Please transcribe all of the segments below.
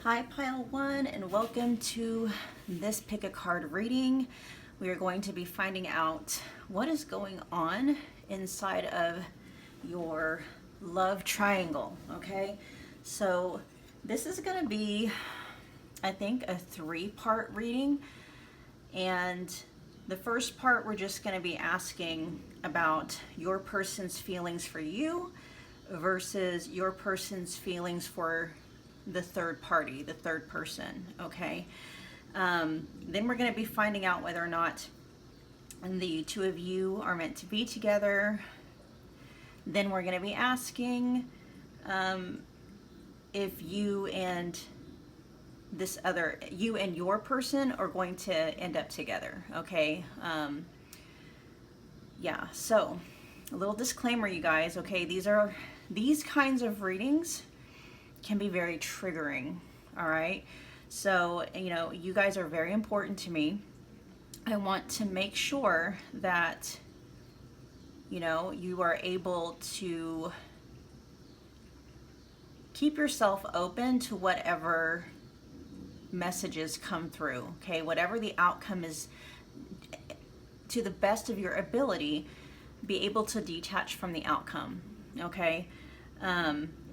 Hi Pile 1 and welcome to this pick a card reading. We are going to be finding out what is going on inside of your love triangle, okay? So this is going to be, I think, a 3-part reading, and the first part we're just going to be asking about your person's feelings for you versus your person's feelings for the third party, the third person, okay? Then we're going to be finding out whether or not the two of you are meant to be together. Then we're going to be asking if you and you and your person are going to end up together, okay? Yeah, so a little disclaimer, you guys, okay? These kinds of readings can be very triggering, all right? So, you guys are very important to me. I want to make sure that, you are able to keep yourself open to whatever messages come through, okay? Whatever the outcome is, to the best of your ability, be able to detach from the outcome, okay?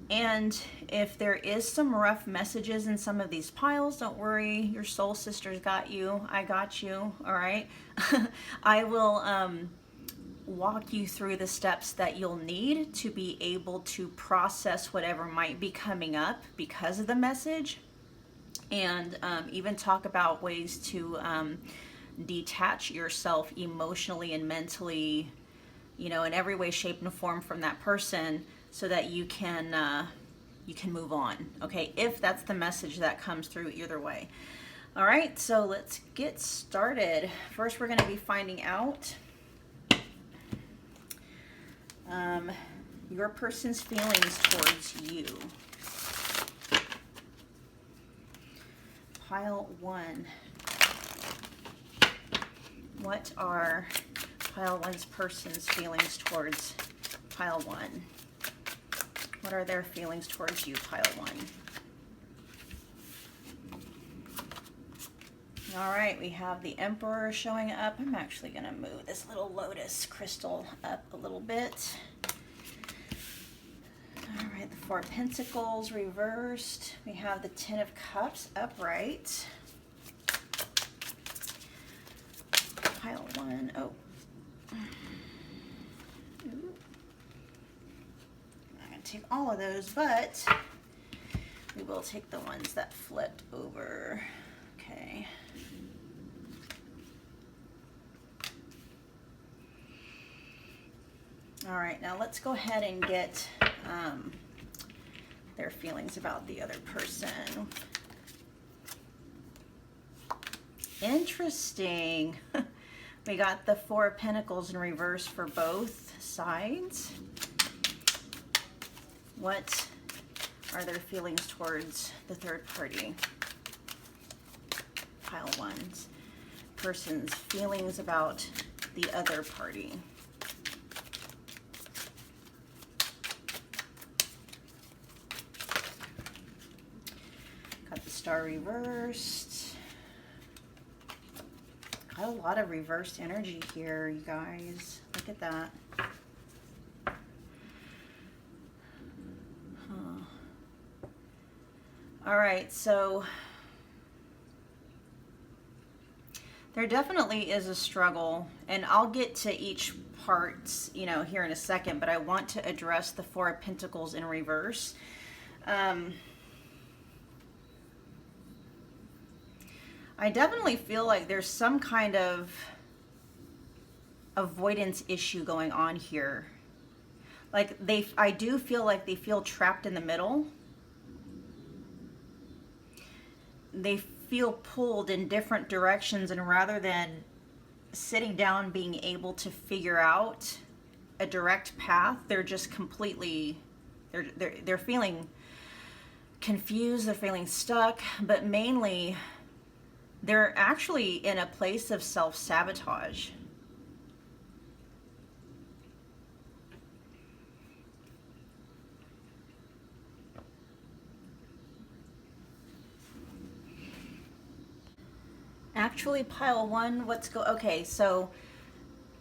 And if there is some rough messages in some of these piles, don't worry, your soul sisters got you. I got you, all right? I will walk you through the steps that you'll need to be able to process whatever might be coming up because of the message, and even talk about ways to detach yourself emotionally and mentally, in every way, shape, and form from that person, so that you can move on, okay? If that's the message that comes through, either way. All right, so let's get started. First, we're going to be finding out your person's feelings towards you. Pile 1. What are Pile 1's person's feelings towards Pile 1? What are their feelings towards you, Pile 1? All right, we have the Emperor showing up. I'm actually going to move this little lotus crystal up a little bit. All right, the Four of Pentacles reversed. We have the Ten of Cups upright. Pile 1. Oh. Take all of those, but we will take the ones that flipped over. Okay. All right, now let's go ahead and get their feelings about the other person. Interesting. We got the Four of Pentacles in reverse for both sides. What are their feelings towards the third party? Pile 1's person's feelings about the other party. Got the Star reversed. Got a lot of reversed energy here, you guys. Look at that. All right, so there definitely is a struggle, and I'll get to each part, here in a second, but I want to address the Four of Pentacles in reverse. I definitely feel like there's some kind of avoidance issue going on here. Like I do feel like they feel trapped in the middle. They feel pulled in different directions, and rather than sitting down being able to figure out a direct path, they're just completely they're feeling confused, they're feeling stuck, but mainly they're actually in a place of self-sabotage. actually pile one, okay, so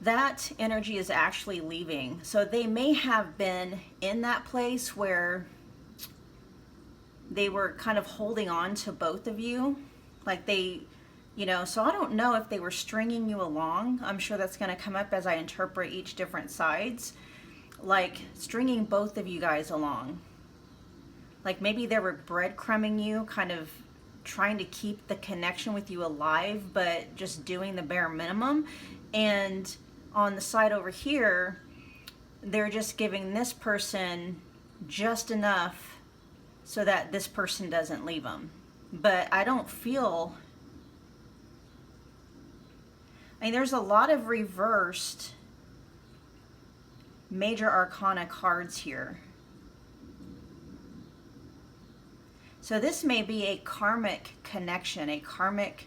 that energy is actually leaving. So they may have been in that place where they were kind of holding on to both of you. Like they, so I don't know if they were stringing you along. I'm sure that's going to come up as I interpret each different sides. Like stringing both of you guys along. Like maybe they were breadcrumbing you, kind of trying to keep the connection with you alive, but just doing the bare minimum. And on the side over here, they're just giving this person just enough so that this person doesn't leave them. But I don't feel, there's a lot of reversed major arcana cards here. So this may be a karmic connection, a karmic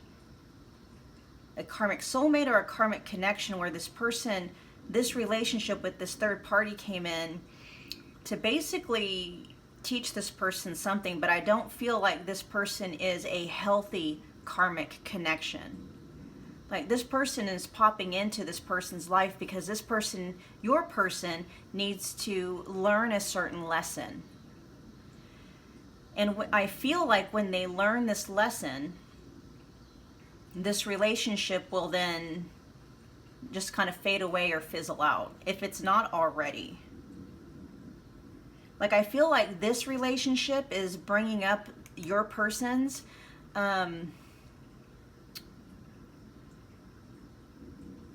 soulmate or a karmic connection where this person, this relationship with this third party came in to basically teach this person something, but I don't feel like this person is a healthy karmic connection. Like this person is popping into this person's life because this person, your person, needs to learn a certain lesson. And I feel like when they learn this lesson, this relationship will then just kind of fade away or fizzle out, if it's not already. Like I feel like this relationship is bringing up your person's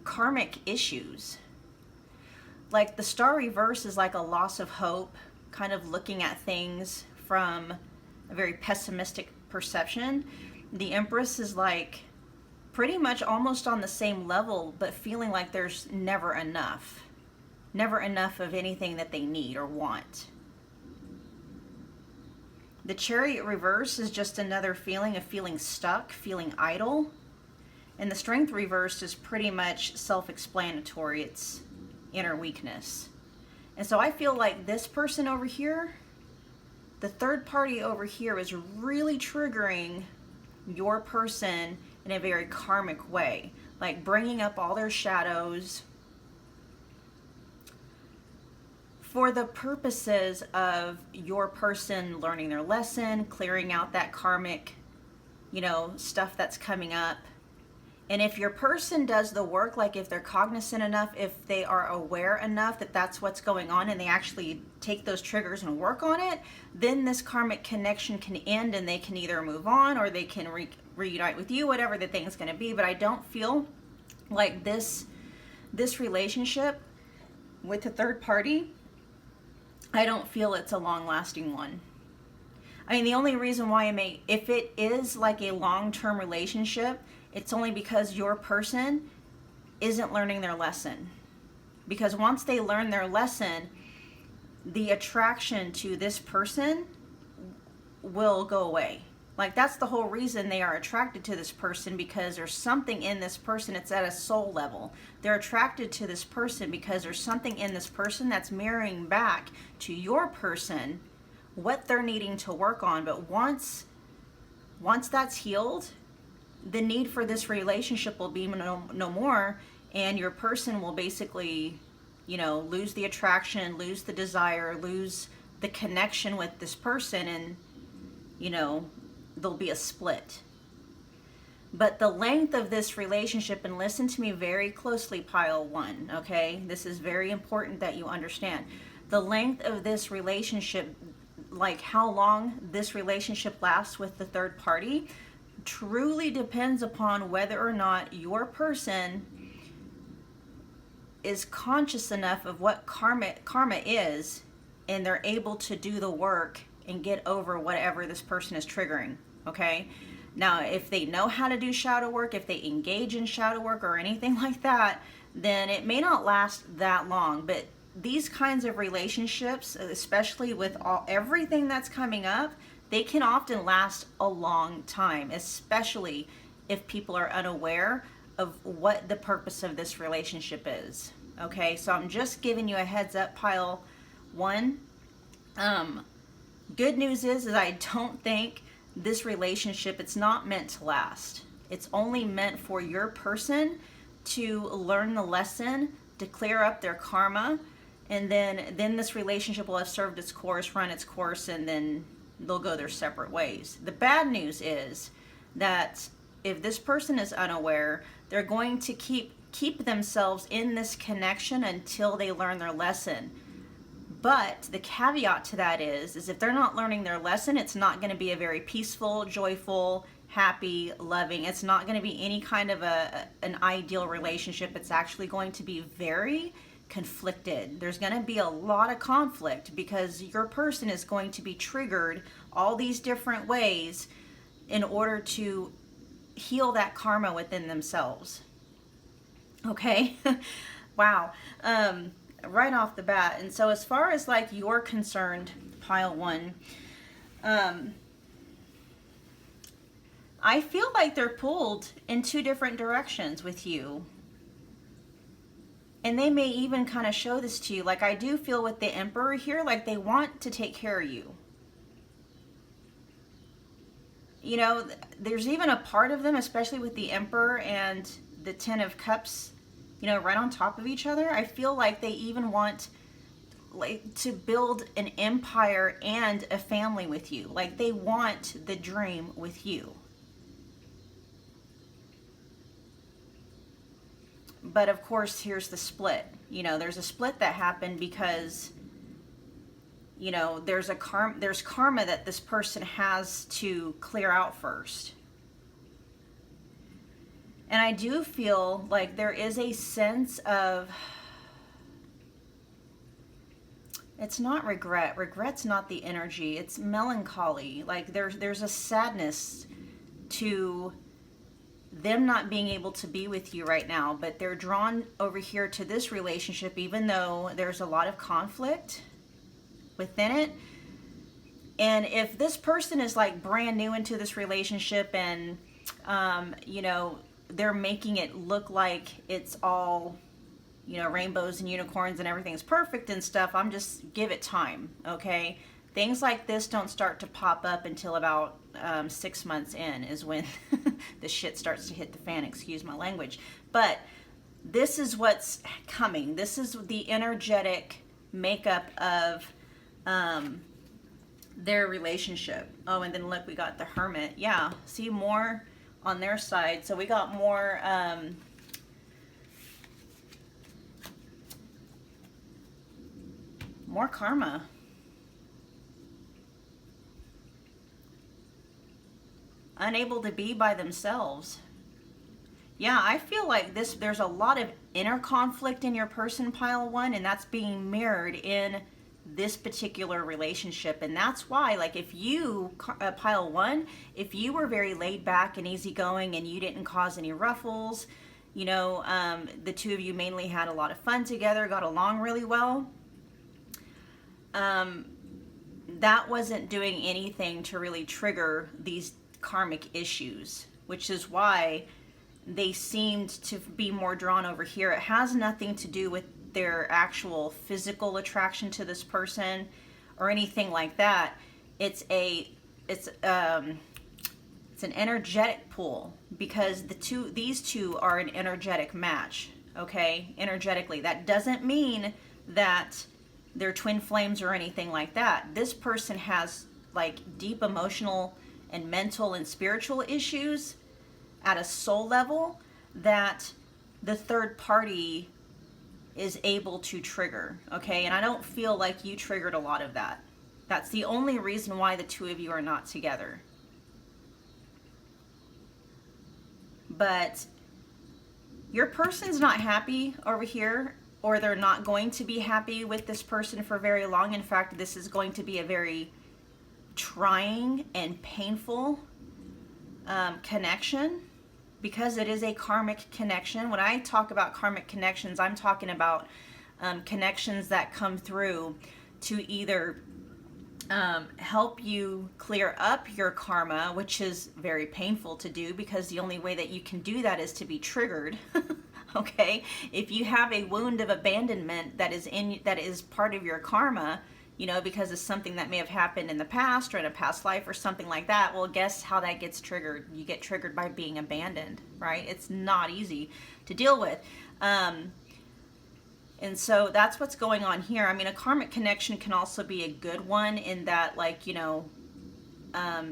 karmic issues. Like the star reverse is like a loss of hope, kind of looking at things from a very pessimistic perception. The Empress is like pretty much almost on the same level, but feeling like there's never enough of anything that they need or want. The Chariot reverse is just another feeling of feeling stuck, feeling idle. And the Strength reversed is pretty much self-explanatory. It's inner weakness. And so I feel like this person over here, the third party over here, is really triggering your person in a very karmic way. Like bringing up all their shadows for the purposes of your person learning their lesson, clearing out that karmic, stuff that's coming up. And if your person does the work, like if they're cognizant enough, if they are aware enough that that's what's going on and they actually take those triggers and work on it, then this karmic connection can end and they can either move on or they can reunite with you, whatever the thing's going to be. But I don't feel like this relationship with the third party, I don't feel it's a long-lasting one. The only reason why if it is like a long-term relationship, it's only because your person isn't learning their lesson. Because once they learn their lesson, the attraction to this person will go away. Like that's the whole reason they are attracted to this person, because there's something in this person. It's at a soul level. They're attracted to this person because there's something in this person that's mirroring back to your person what they're needing to work on. But once that's healed, the need for this relationship will be no more, and your person will basically, lose the attraction, lose the desire, lose the connection with this person, and, there'll be a split. But the length of this relationship, and listen to me very closely, pile one, okay? This is very important that you understand. The length of this relationship, like how long this relationship lasts with the third party, truly depends upon whether or not your person is conscious enough of what karma is, and they're able to do the work and get over whatever this person is triggering, okay? Now, if they know how to do shadow work, if they engage in shadow work or anything like that, then it may not last that long. But these kinds of relationships, especially with everything that's coming up, they can often last a long time, especially if people are unaware of what the purpose of this relationship is. Okay, so I'm just giving you a heads up, pile one. Good news is I don't think this relationship, it's not meant to last. It's only meant for your person to learn the lesson, to clear up their karma, and then this relationship will have served its course, run its course, and then they'll go their separate ways. The bad news is that if this person is unaware, they're going to keep themselves in this connection until they learn their lesson. But the caveat to that is if they're not learning their lesson, it's not going to be a very peaceful, joyful, happy, loving. It's not going to be any kind of an ideal relationship. It's actually going to be very conflicted. There's going to be a lot of conflict because your person is going to be triggered all these different ways in order to heal that karma within themselves. Okay? Wow. Right off the bat. And so as far as like you're concerned, pile one, I feel like they're pulled in two different directions with you. And they may even kind of show this to you. Like I do feel with the Emperor here, like they want to take care of you. You know, there's even a part of them, especially with the Emperor and the Ten of Cups, you know, right on top of each other. I feel like they even want like to build an empire and a family with you. Like they want the dream with you. But of course, here's the split. You know, there's a split that happened because, you know, there's karma that this person has to clear out first. And I do feel like there is a sense of, it's not regret. Regret's not the energy. It's melancholy. Like there's a sadness to them not being able to be with you right now, but they're drawn over here to this relationship, even though there's a lot of conflict within it. And if this person is like brand new into this relationship and, you know, they're making it look like it's all, you know, rainbows and unicorns and everything's perfect and stuff, give it time, okay? Things like this don't start to pop up until about 6 months in is when the shit starts to hit the fan, excuse my language. But this is what's coming. This is the energetic makeup of their relationship. Oh, and then look, we got the Hermit. Yeah, see more on their side. So we got more more karma. Unable to be by themselves. Yeah, I feel like there's a lot of inner conflict in your person, pile one, and that's being mirrored in this particular relationship. And that's why, like, if you, pile one, if you were very laid back and easygoing and you didn't cause any ruffles, you know, the two of you mainly had a lot of fun together, got along really well, that wasn't doing anything to really trigger these karmic issues, which is why they seemed to be more drawn over here. It has nothing to do with their actual physical attraction to this person or anything like that. It's an energetic pull, because these two are an energetic match, okay? Energetically. That doesn't mean that they're twin flames or anything like that. This person has like deep emotional and mental and spiritual issues at a soul level that the third party is able to trigger, okay? And I don't feel like you triggered a lot of that. That's the only reason why the two of you are not together. But your person's not happy over here, or they're not going to be happy with this person for very long. In fact, this is going to be a very trying and painful connection, because it is a karmic connection. When I talk about karmic connections, I'm talking about connections that come through to either help you clear up your karma, which is very painful to do, because the only way that you can do that is to be triggered. Okay, if you have a wound of abandonment that is part of your karma, you know, because it's something that may have happened in the past or in a past life or something like that. Well, guess how that gets triggered? You get triggered by being abandoned, right? It's not easy to deal with. And so that's what's going on here. I mean, a karmic connection can also be a good one in that, like, you know,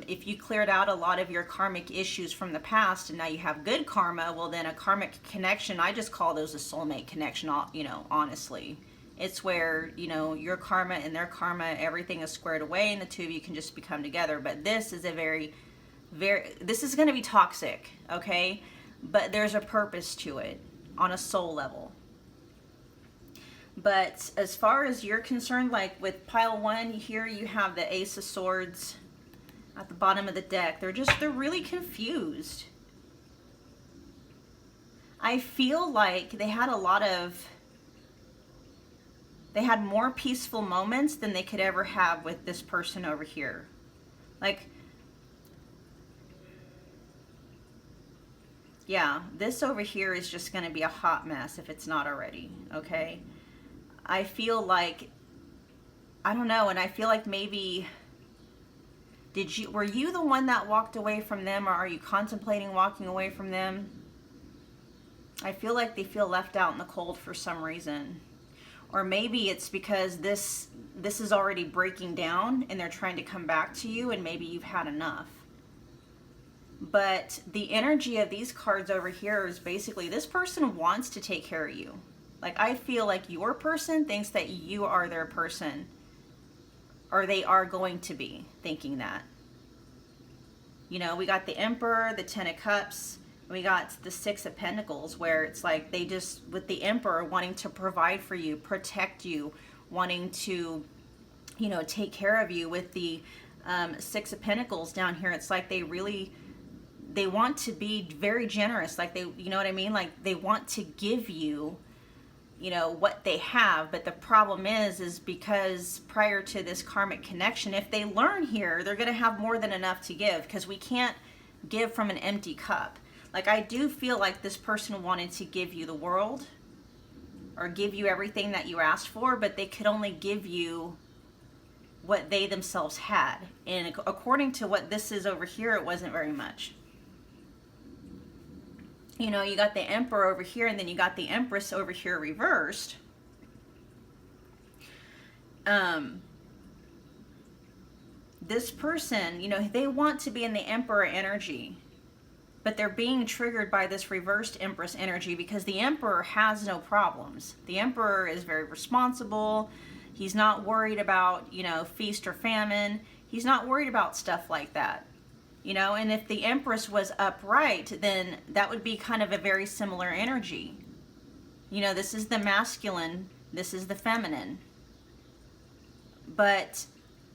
if you cleared out a lot of your karmic issues from the past and now you have good karma, well, then a karmic connection, I just call those a soulmate connection, you know, honestly. It's where, you know, your karma and their karma, everything is squared away and the two of you can just become together. But this is a this is going to be toxic, okay? But there's a purpose to it on a soul level. But as far as you're concerned, like with pile 1 here, you have the Ace of Swords at the bottom of the deck. They're really confused. I feel like they had more peaceful moments than they could ever have with this person over here. Like, yeah, this over here is just going to be a hot mess if it's not already, okay? I feel like, I don't know, and I feel like maybe, were you the one that walked away from them, or are you contemplating walking away from them? I feel like they feel left out in the cold for some reason. Or maybe it's because this is already breaking down and they're trying to come back to you and maybe you've had enough. But the energy of these cards over here is basically this person wants to take care of you. Like, I feel like your person thinks that you are their person, or they are going to be thinking that. You know, we got the Emperor, the Ten of Cups, we got the Six of Pentacles, where it's like they just, with the Emperor, wanting to provide for you, protect you, wanting to, you know, take care of you. With the Six of Pentacles down here, it's like they want to be very generous. Like, they, you know what I mean? Like, they want to give you, you know, what they have. But the problem is because prior to this karmic connection, if they learn here, they're going to have more than enough to give, because we can't give from an empty cup. Like, I do feel like this person wanted to give you the world or give you everything that you asked for, but they could only give you what they themselves had. And according to what this is over here, it wasn't very much. You know, you got the Emperor over here, and then you got the Empress over here reversed. This person, you know, they want to be in the Emperor energy, but they're being triggered by this reversed Empress energy because the Emperor has no problems. The Emperor is very responsible. He's not worried about, you know, feast or famine. He's not worried about stuff like that. You know, and if the Empress was upright, then that would be kind of a very similar energy. You know, this is the masculine, this is the feminine. But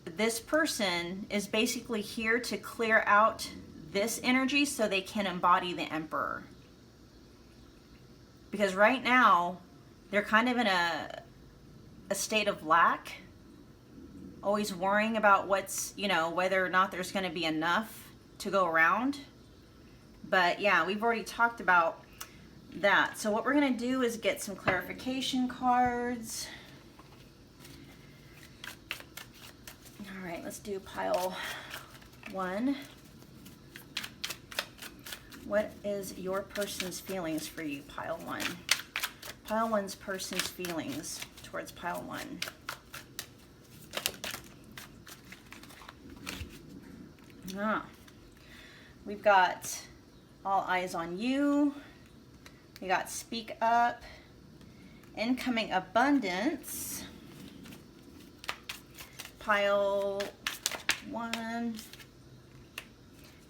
this person is basically here to clear out this energy so they can embody the Emperor. Because right now, they're kind of in a state of lack, always worrying about what's, you know, whether or not there's going to be enough to go around. But yeah, we've already talked about that. So what we're going to do is get some clarification cards. All right, let's do pile 1. What is your person's feelings for you, pile 1? Pile 1's person's feelings towards pile 1. We've got all eyes on you. We got speak up, incoming abundance, pile 1,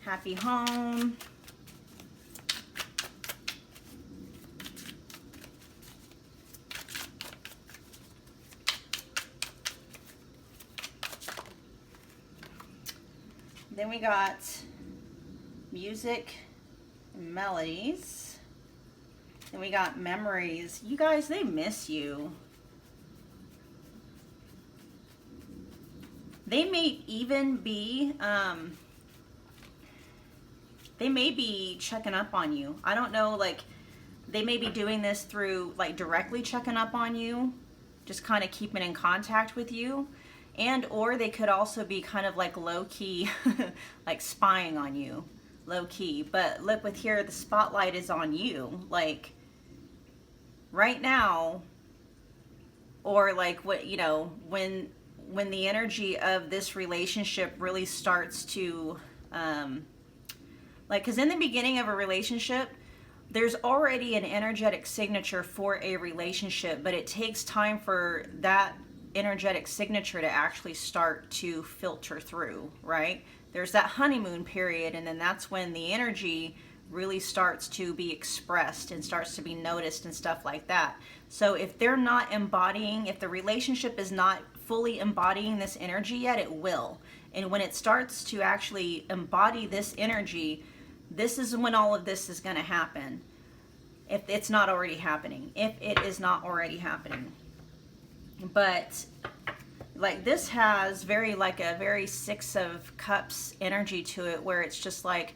happy home, then we got music and melodies. Then we got memories. You guys, they miss you. They may even be, they may be checking up on you. I don't know, like, they may be doing this through, like, directly checking up on you, just kind of keeping in contact with you. And or they could also be kind of like low-key, like spying on you, low-key. But look with here, the spotlight is on you, like right now, or like what, you know, when the energy of this relationship really starts to, like, because in the beginning of a relationship, there's already an energetic signature for a relationship, but it takes time for that energetic signature to actually start to filter through, right? There's that honeymoon period, and then that's when the energy really starts to be expressed and starts to be noticed and stuff like that. So if they're not embodying, if the relationship is not fully embodying this energy yet, it will. And when it starts to actually embody this energy, this is when all of this is going to happen. If it's not already happening. If it is not already happening. But like this has very like a very Six of Cups energy to it, where it's just like,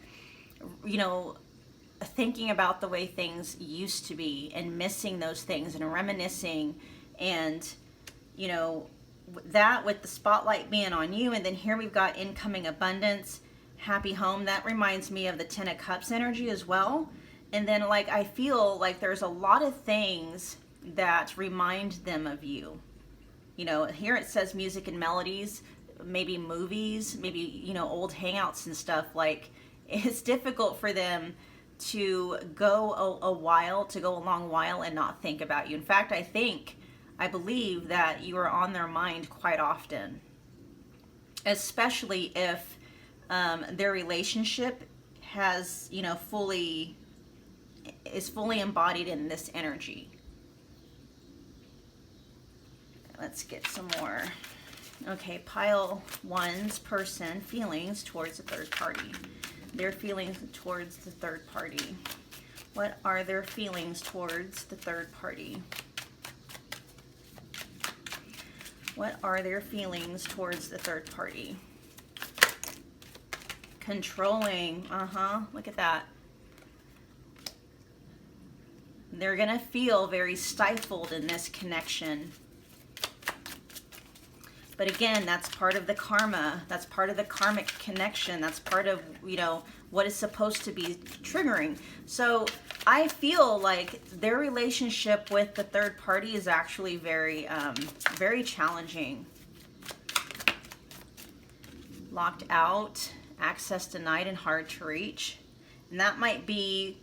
you know, thinking about the way things used to be and missing those things and reminiscing, and you know, that with the spotlight being on you. And then here we've got incoming abundance, happy home. That reminds me of the Ten of Cups energy as well. And then like I feel like there's a lot of things that remind them of you. You know, here it says music and melodies, maybe movies, maybe, you know, old hangouts and stuff. Like it's difficult for them to go a long while and not think about you. In fact, I believe that you are on their mind quite often, especially if their relationship has, you know, is fully embodied in this energy. Let's get some more. Okay, pile one's person feelings towards the third party. Their feelings towards the third party. What are their feelings towards the third party? What are their feelings towards the third party? Controlling. Look at that. They're going to feel very stifled in this connection. But again, that's part of the karma. That's part of the karmic connection. That's part of, you know, what is supposed to be triggering. So I feel like their relationship with the third party is actually very, very challenging. Locked out, access denied, and hard to reach. And that might be,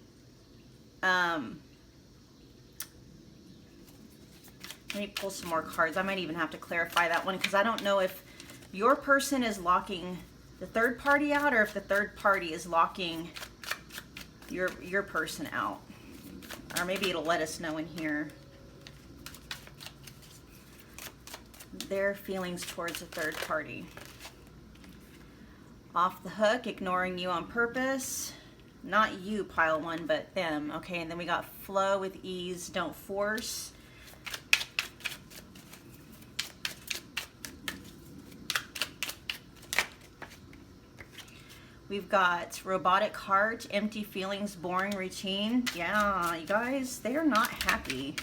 let me pull some more cards. I might even have to clarify that one, because I don't know if your person is locking the third party out or if the third party is locking your person out. Or maybe it'll let us know in here. Their feelings towards the third party. Off the hook, ignoring you on purpose. Not you, pile one, but them. Okay, and then we got flow with ease, don't force. We've got robotic heart, empty feelings, boring routine. Yeah, you guys, they are not happy.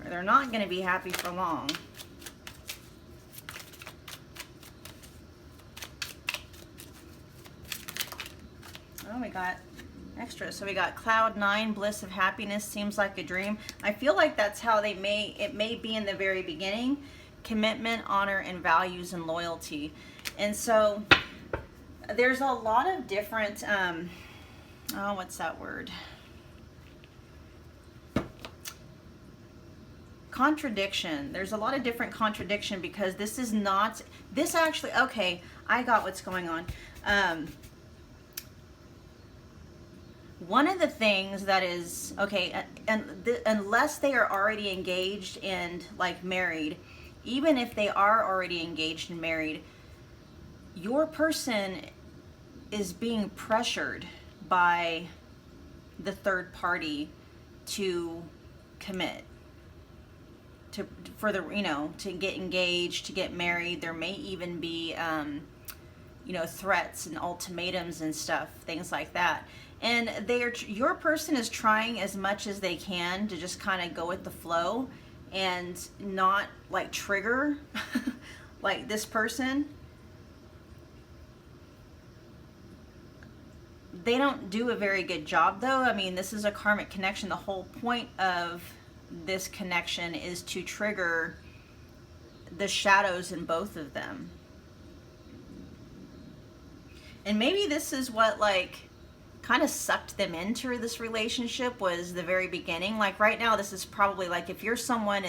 Or they're not going to be happy for long. Oh, we got extra. So we got cloud 9, bliss of happiness, seems like a dream. I feel like that's how it may be in the very beginning. Commitment, honor, and values and loyalty. And so there's a lot of different, what's that word? Contradiction. There's a lot of different contradiction, because this is not, this actually, okay, I got what's going on. One of the things that is, okay, unless they are already engaged and like married, even if they are already engaged and married, your person is being pressured by the third party to commit, to get engaged, to get married. There may even be threats and ultimatums and stuff, things like that. And your person is trying as much as they can to just kind of go with the flow and not like trigger Like this person, they don't do a very good job though. I mean, this is a karmic connection. The whole point of this connection is to trigger the shadows in both of them. And maybe this is what like kind of sucked them into this relationship, was the very beginning. Like right now, this is probably like if you're someone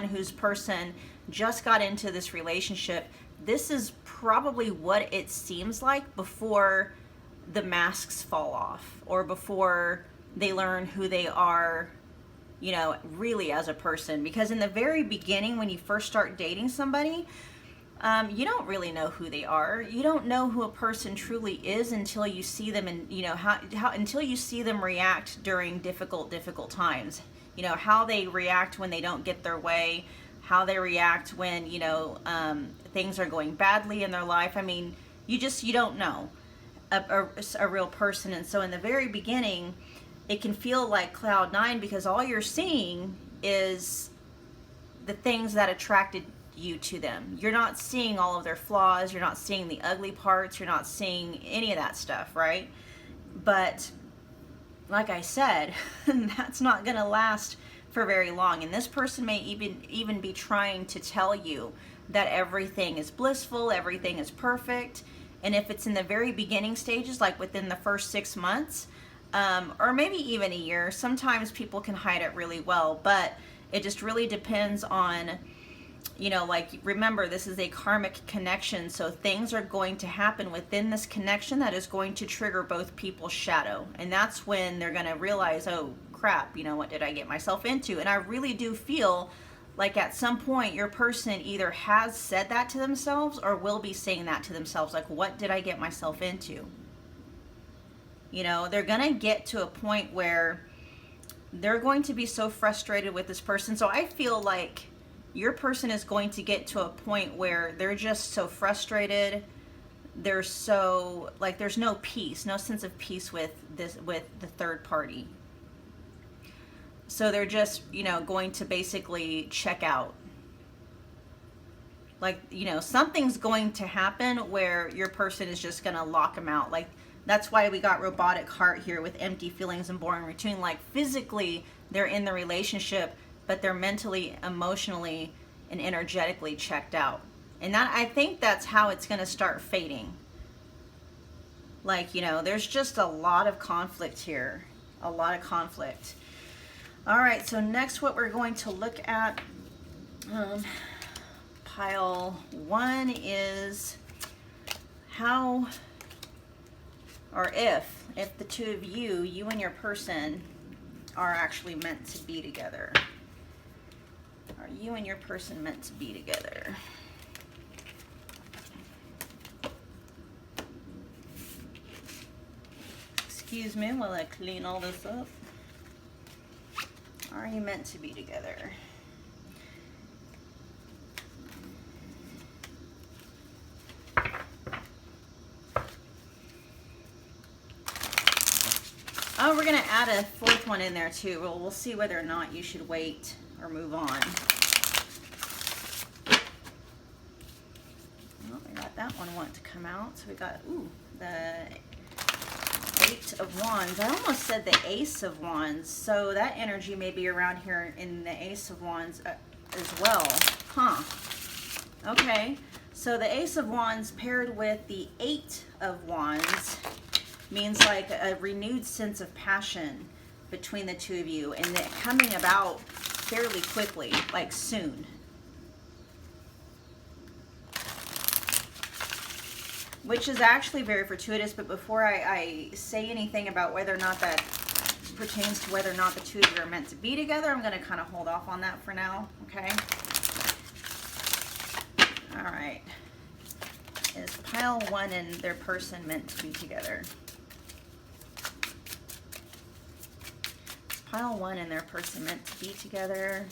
whose person just got into this relationship, this is probably what it seems like before the masks fall off, or before they learn who they are, you know, really as a person. Because in the very beginning, when you first start dating somebody, you don't really know who they are. You don't know who a person truly is until you see them, and you know how until you see them react during difficult times. You know how they react when they don't get their way, how they react when, you know, things are going badly in their life. I mean, you don't know a real person. And so in the very beginning, it can feel like cloud nine, because all you're seeing is the things that attracted you to them. You're not seeing all of their flaws. You're not seeing the ugly parts. You're not seeing any of that stuff, right? But like I said, that's not going to last for very long. And this person may even be trying to tell you that everything is blissful, everything is perfect. And if it's in the very beginning stages, like within the first 6 months, or maybe even a year, sometimes people can hide it really well. But it just really depends on, you know, like, remember, this is a karmic connection, so things are going to happen within this connection that is going to trigger both people's shadow. And that's when they're going to realize, oh crap, you know, what did I get myself into? And I really do feel like at some point your person either has said that to themselves or will be saying that to themselves, like, what did I get myself into? You know, they're going to get to a point where they're going to be so frustrated with this person. So I feel like your person is going to get to a point where they're just so frustrated. They're so, like, there's no peace, no sense of peace with the third party. So they're just, you know, going to basically check out. Like, you know, something's going to happen where your person is just going to lock them out. Like, that's why we got robotic heart here with empty feelings and boring routine. Like, physically, they're in the relationship, but they're mentally, emotionally, and energetically checked out. And that, I think that's how it's going to start fading. Like, you know, there's just a lot of conflict here. A lot of conflict. All right, so next what we're going to look at, pile 1 is how, or if the two of you and your person are actually meant to be together. Are you and your person meant to be together? Excuse me while I clean all this up. Are you meant to be together? Oh, we're going to add a 4th one in there too. Well, we'll see whether or not you should wait or move on. Well, we got that one want to come out. So we got, ooh, the 8 of Wands. I almost said the Ace of Wands. So that energy may be around here in the Ace of Wands as well. Huh. Okay. So the Ace of Wands paired with the 8 of Wands means like a renewed sense of passion between the two of you, and it coming about fairly quickly, like soon. Which is actually very fortuitous, but before I say anything about whether or not that pertains to whether or not the two of you are meant to be together, I'm going to kind of hold off on that for now, okay? All right. Is pile 1 and their person meant to be together? Is pile 1 and their person meant to be together?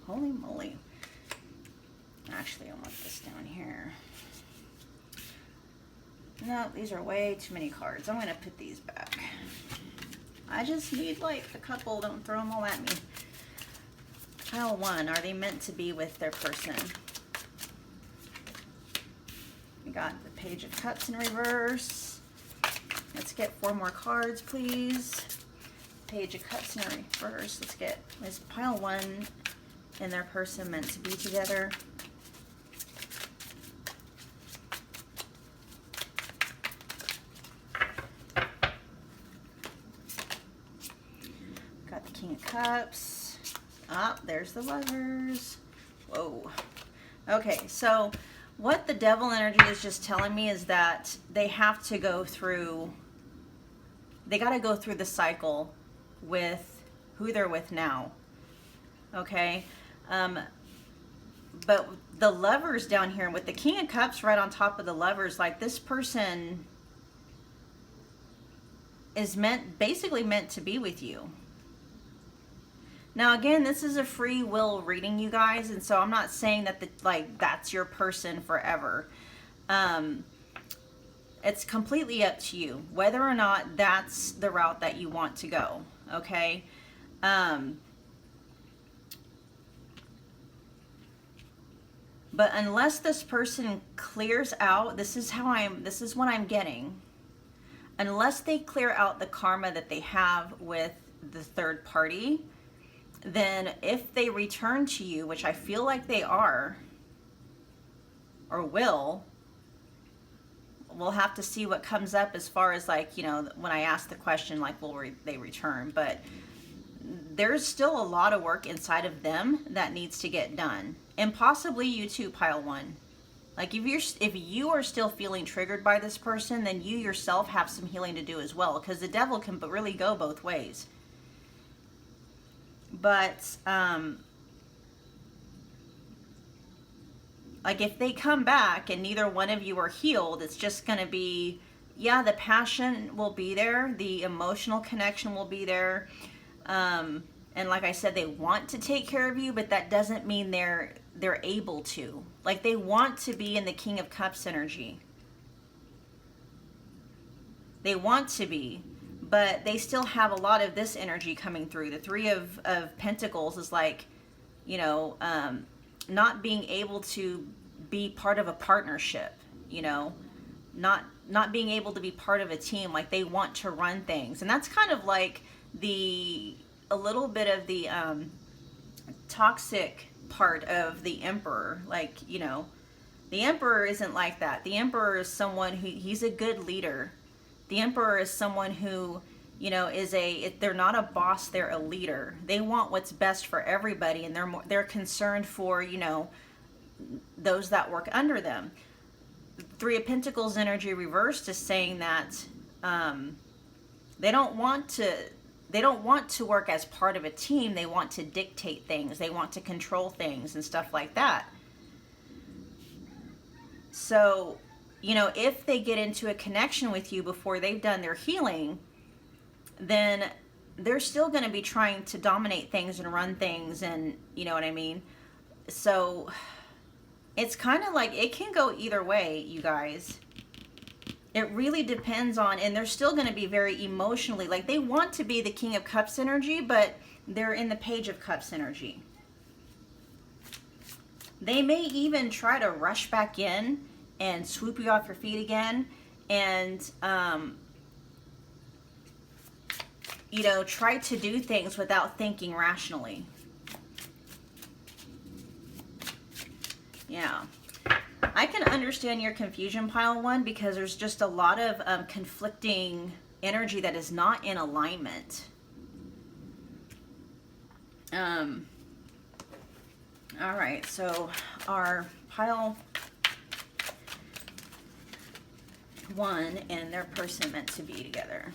Holy moly. Actually, I want this down here. No, these are way too many cards. I'm going to put these back. I just need like a couple. Don't throw them all at me. Pile 1, are they meant to be with their person? We got the Page of Cups in reverse. Let's get 4 more cards, please. Page of Cups in reverse. Let's get, is Pile 1 and their person meant to be together? Got the King of Cups. Ah, there's the Lovers. Whoa. Okay, so what the Devil energy is just telling me is that they have to go through, they got to go through the cycle with who they're with now. Okay? But the Lovers down here with the King of Cups right on top of the Lovers, like this person is basically meant to be with you. Now, again, this is a free will reading, you guys, and so I'm not saying that that's your person forever. It's completely up to you whether or not that's the route that you want to go. Okay. But unless this person clears out, this is what I'm getting. Unless they clear out the karma that they have with the third party, then if they return to you, which I feel like they are, or will, we'll have to see what comes up as far as like, you know, when I ask the question, like, will they return? But there's still a lot of work inside of them that needs to get done. And possibly you too, Pile 1. Like if you are still feeling triggered by this person, then you yourself have some healing to do as well, because the Devil can really go both ways. But like if they come back and neither one of you are healed, it's just going to be, yeah, the passion will be there, the emotional connection will be there, and like I said, they want to take care of you, but that doesn't mean they're able to. Like they want to be in the King of Cups energy. They want to be, but they still have a lot of this energy coming through. The Three of Pentacles is like, you know, not being able to be part of a partnership, you know, not being able to be part of a team. Like they want to run things. And that's kind of like a little bit of the toxic part of the Emperor. Like, you know, the Emperor isn't like that. The Emperor is someone he's a good leader. The Emperor is someone who, you know, they're not a boss, they're a leader. They want what's best for everybody, and they're concerned for, you know, those that work under them. Three of Pentacles energy reversed is saying that they don't want to work as part of a team. They want to dictate things. They want to control things and stuff like that. So, you know, if they get into a connection with you before they've done their healing, then they're still going to be trying to dominate things and run things, and you know what I mean? So it's kind of like it can go either way, you guys. It really depends on, and they're still going to be very emotionally, like they want to be the King of Cups energy, but they're in the Page of Cups energy. They may even try to rush back in and swoop you off your feet again, and you know, try to do things without thinking rationally. Yeah, I can understand your confusion, Pile 1, because there's just a lot of conflicting energy that is not in alignment. All right, so our Pile 1 and their person meant to be together.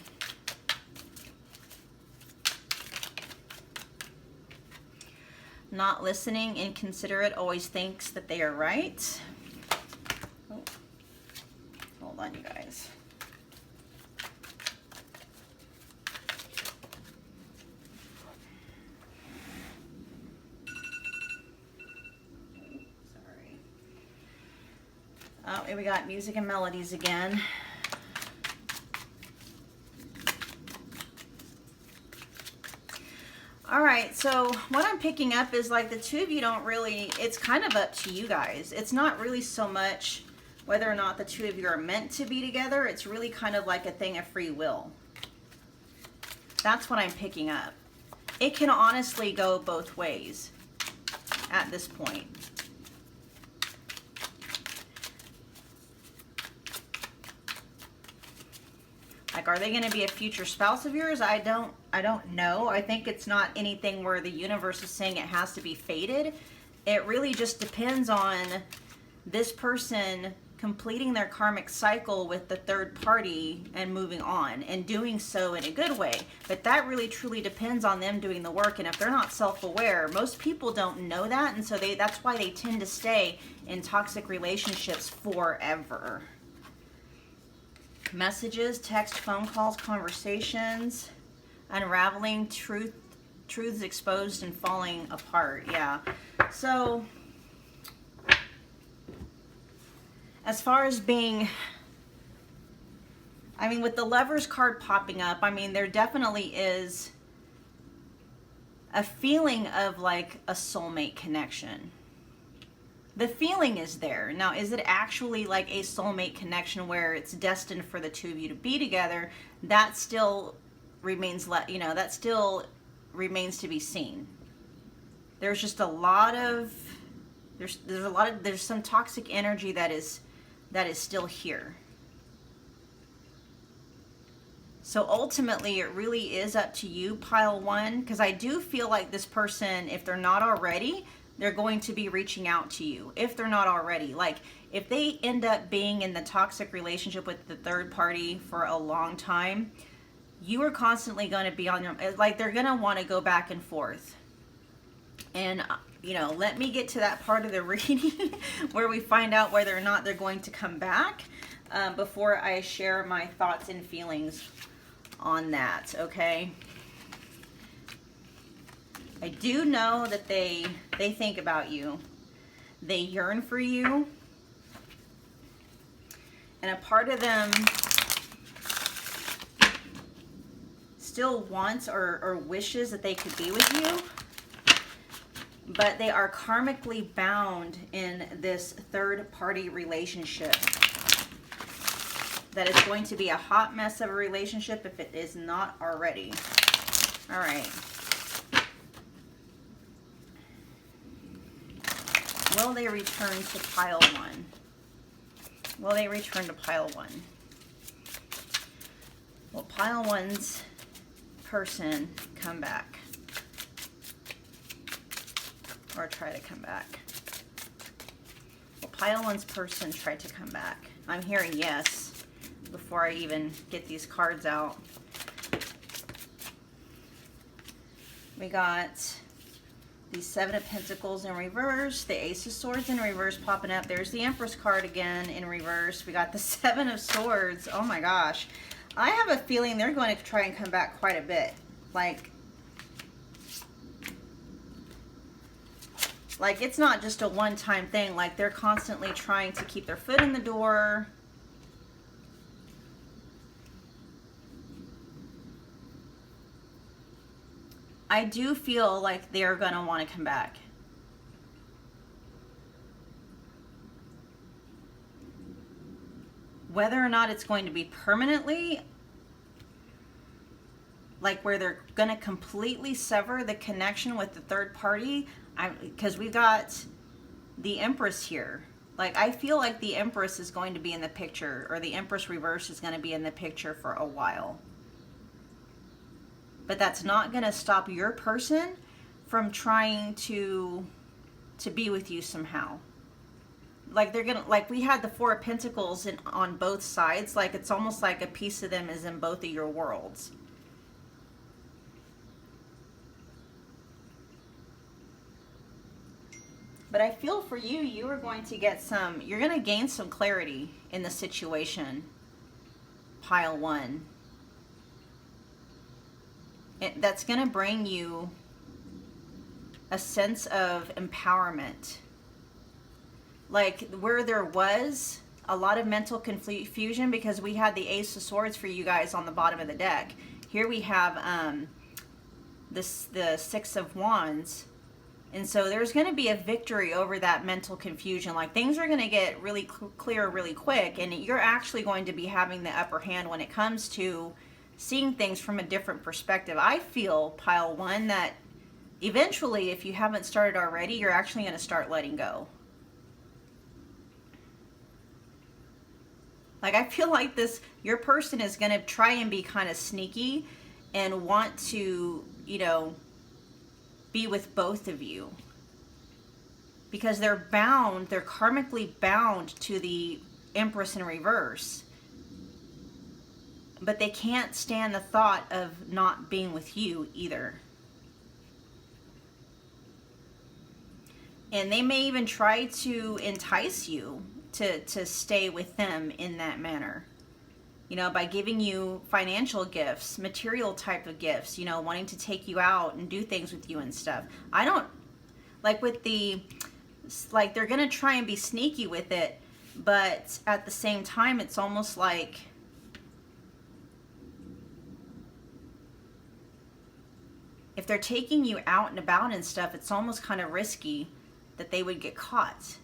Not listening, inconsiderate, always thinks that they are right. Oh, hold on, you guys. Sorry. Oh, here we got music and melodies again. All right, so what I'm picking up is like the two of you don't really, it's kind of up to you guys. It's not really so much whether or not the two of you are meant to be together. It's really kind of like a thing of free will. That's what I'm picking up. It can honestly go both ways at this point. Like, are they going to be a future spouse of yours? I don't know. I think it's not anything where the universe is saying it has to be fated. It really just depends on this person completing their karmic cycle with the third party and moving on and doing so in a good way. But that really truly depends on them doing the work. And if they're not self-aware, most people don't know that. And so that's why they tend to stay in toxic relationships forever. Messages, text, phone calls, conversations, unraveling, truths exposed and falling apart. Yeah. So as far as being, I mean, with the Lovers card popping up, I mean, there definitely is a feeling of like a soulmate connection. The feeling is there. Now, is it actually like a soulmate connection where it's destined for the two of you to be together? That still remains, that still remains to be seen. There's just a lot of, there's some toxic energy that is still here. So ultimately, it really is up to you, pile one, because I do feel like this person, if they're not already, they're going to be reaching out to you. If they're not already, like if they end up being in the toxic relationship with the third party for a long time, you are constantly going to be on your, like they're going to want to go back and forth. And let me get to that part of the reading where we find out whether or not they're going to come back before I share my thoughts and feelings on that, okay? I do know that they think about you. They yearn for you. And a part of them still wants or wishes that they could be with you. But they are karmically bound in this third-party relationship. That is going to be a hot mess of a relationship if it is not already. All right. Will they return to pile one? Will they return to pile one? Will pile one's person come back? Or try to come back? Will pile one's person try to come back? I'm hearing yes before I even get these cards out. We got the Seven of Pentacles in reverse, the Ace of Swords in reverse popping up. There's the Empress card again in reverse. We got the Seven of Swords. Oh my gosh. I have a feeling they're going to try and come back quite a bit. Like it's not just a one-time thing. Like they're constantly trying to keep their foot in the door. I do feel like they're going to want to come back. Whether or not it's going to be permanently, like where they're going to completely sever the connection with the third party, because we've got the Empress here. Like I feel like the Empress is going to be in the picture, or the Empress reverse is going to be in the picture for a while. But that's not going to stop your person from trying to be with you somehow. Like they're going to, like we had the Four of Pentacles on both sides. Like it's almost like a piece of them is in both of your worlds. But I feel for you, you are going to get you're going to gain some clarity in the situation. Pile one. That's going to bring you a sense of empowerment. Like where there was a lot of mental confusion because we had the Ace of Swords for you guys on the bottom of the deck. Here we have the Six of Wands. And so there's going to be a victory over that mental confusion. Like things are going to get really clear really quick, and you're actually going to be having the upper hand when it comes to seeing things from a different perspective. I feel, pile one, that eventually, if you haven't started already, you're actually going to start letting go. Like I feel like your person is going to try and be kind of sneaky and want to, you know, be with both of you, because they're karmically bound to the Empress in reverse, but they can't stand the thought of not being with you either. And they may even try to entice you to stay with them in that manner, you know, by giving you financial gifts, material type of gifts, you know, wanting to take you out and do things with you and stuff. I don't, like with like they're going to try and be sneaky with it, but at the same time, it's almost like if they're taking you out and about and stuff, it's almost kind of risky that they would get caught.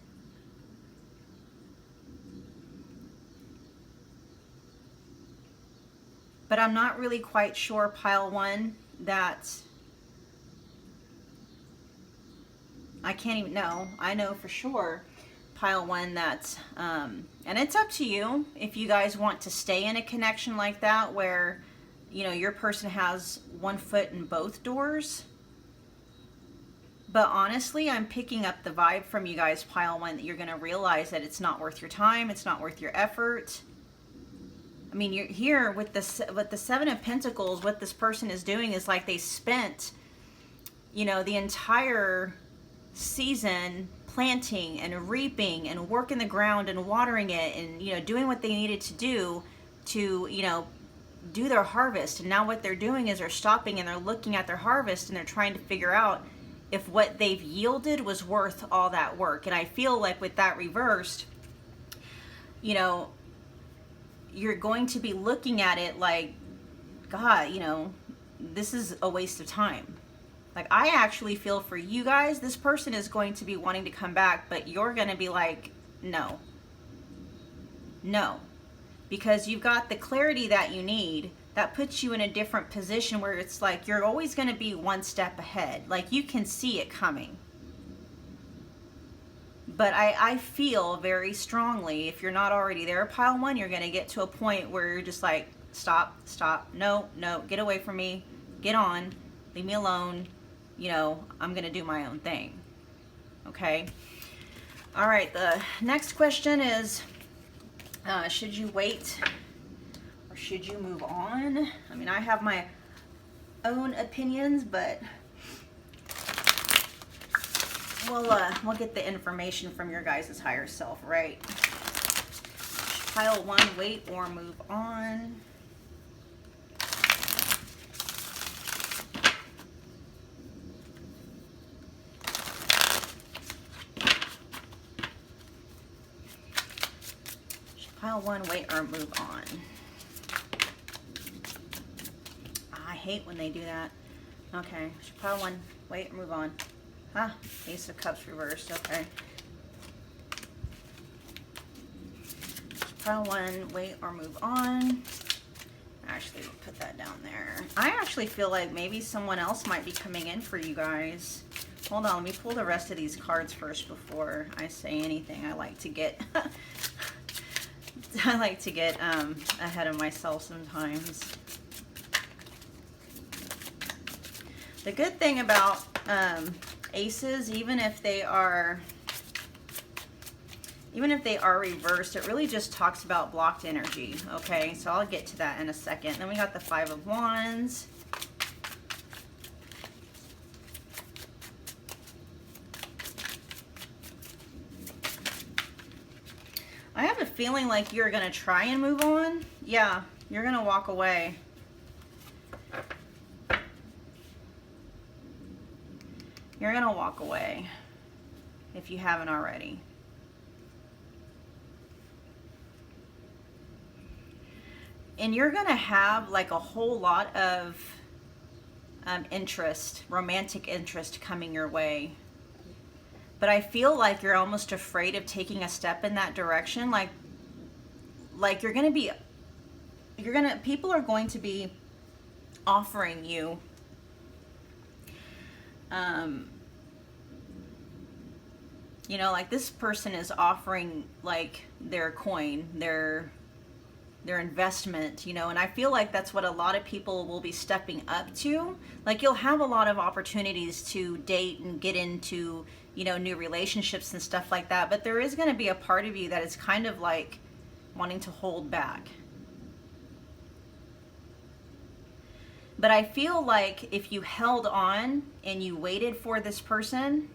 But I'm not really quite sure, pile one, that I can't even know. I know for sure, pile one, that, and it's up to you if you guys want to stay in a connection like that where, you know, your person has one foot in both doors. But honestly, I'm picking up the vibe from you guys, pile one, that you're going to realize that it's not worth your time. It's not worth your effort. I mean, you're here with the Seven of Pentacles. What this person is doing is like they spent, you know, the entire season planting and reaping and working the ground and watering it and, you know, doing what they needed to do to, you know, do their harvest. And now what they're doing is they're stopping and they're looking at their harvest and they're trying to figure out if what they've yielded was worth all that work. And I feel like with that reversed, you know, you're going to be looking at it like, God, you know, this is a waste of time. Like, I actually feel for you guys, this person is going to be wanting to come back, but you're going to be like, no. No. Because you've got the clarity that you need. That puts you in a different position where it's like you're always going to be one step ahead. Like, you can see it coming. But I feel very strongly, if you're not already there, pile one, you're going to get to a point where you're just like, stop, no, get away from me, get on, leave me alone, you know, I'm going to do my own thing. Okay? All right, the next question is, should you wait or should you move on? I mean, I have my own opinions, but we'll get the information from your guys' higher self, right? Pile one, wait or move on. Pile one, wait or move on. I hate when they do that. Okay, pile one, wait or move on. Ah, Ace of Cups reversed, okay. Pile one, wait or move on. Actually, we'll put that down there. I actually feel like maybe someone else might be coming in for you guys. Hold on, let me pull the rest of these cards first before I say anything. I like to get ahead of myself sometimes. The good thing about aces, even if they are reversed, it really just talks about blocked energy. Okay, so I'll get to that in a second. Then we got the Five of Wands. I have a feeling like you're gonna try and move on. Yeah, you're gonna walk away. You're gonna walk away if you haven't already. And you're gonna have like a whole lot of interest, romantic interest coming your way. But I feel like you're almost afraid of taking a step in that direction. Like people are going to be offering you you know, like this person is offering like their coin, their investment, you know, and I feel like that's what a lot of people will be stepping up to. Like you'll have a lot of opportunities to date and get into, you know, new relationships and stuff like that, but there is going to be a part of you that is kind of like wanting to hold back. But I feel like if you held on and you waited for this person,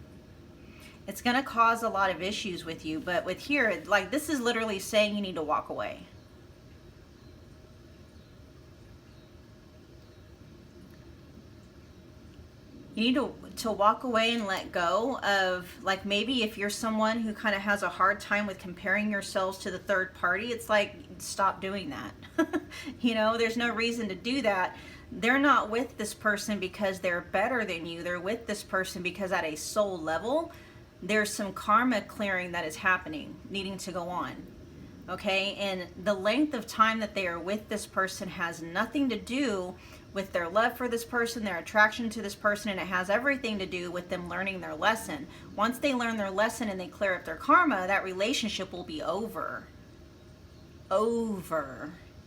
it's going to cause a lot of issues with you. But with here, like this is literally saying you need to walk away. You need to walk away and let go of, like, maybe if you're someone who kind of has a hard time with comparing yourselves to the third party, it's like, stop doing that. You know, there's no reason to do that. They're not with this person because they're better than you. They're with this person because at a soul level, there's some karma clearing that is happening, needing to go on. Okay, and the length of time that they are with this person has nothing to do with their love for this person, their attraction to this person, and it has everything to do with them learning their lesson. Once they learn their lesson and they clear up their karma, that relationship will be over.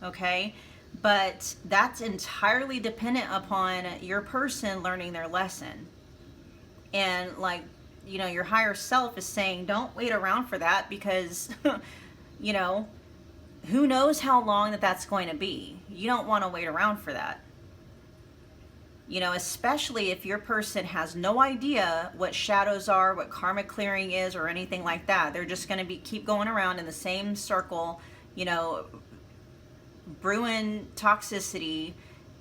Okay? But that's entirely dependent upon your person learning their lesson. And like, you know, your higher self is saying, don't wait around for that because, you know, who knows how long that's going to be. You don't want to wait around for that. You know, especially if your person has no idea what shadows are, what karma clearing is, or anything like that. They're just going to keep going around in the same circle, you know, brewing toxicity.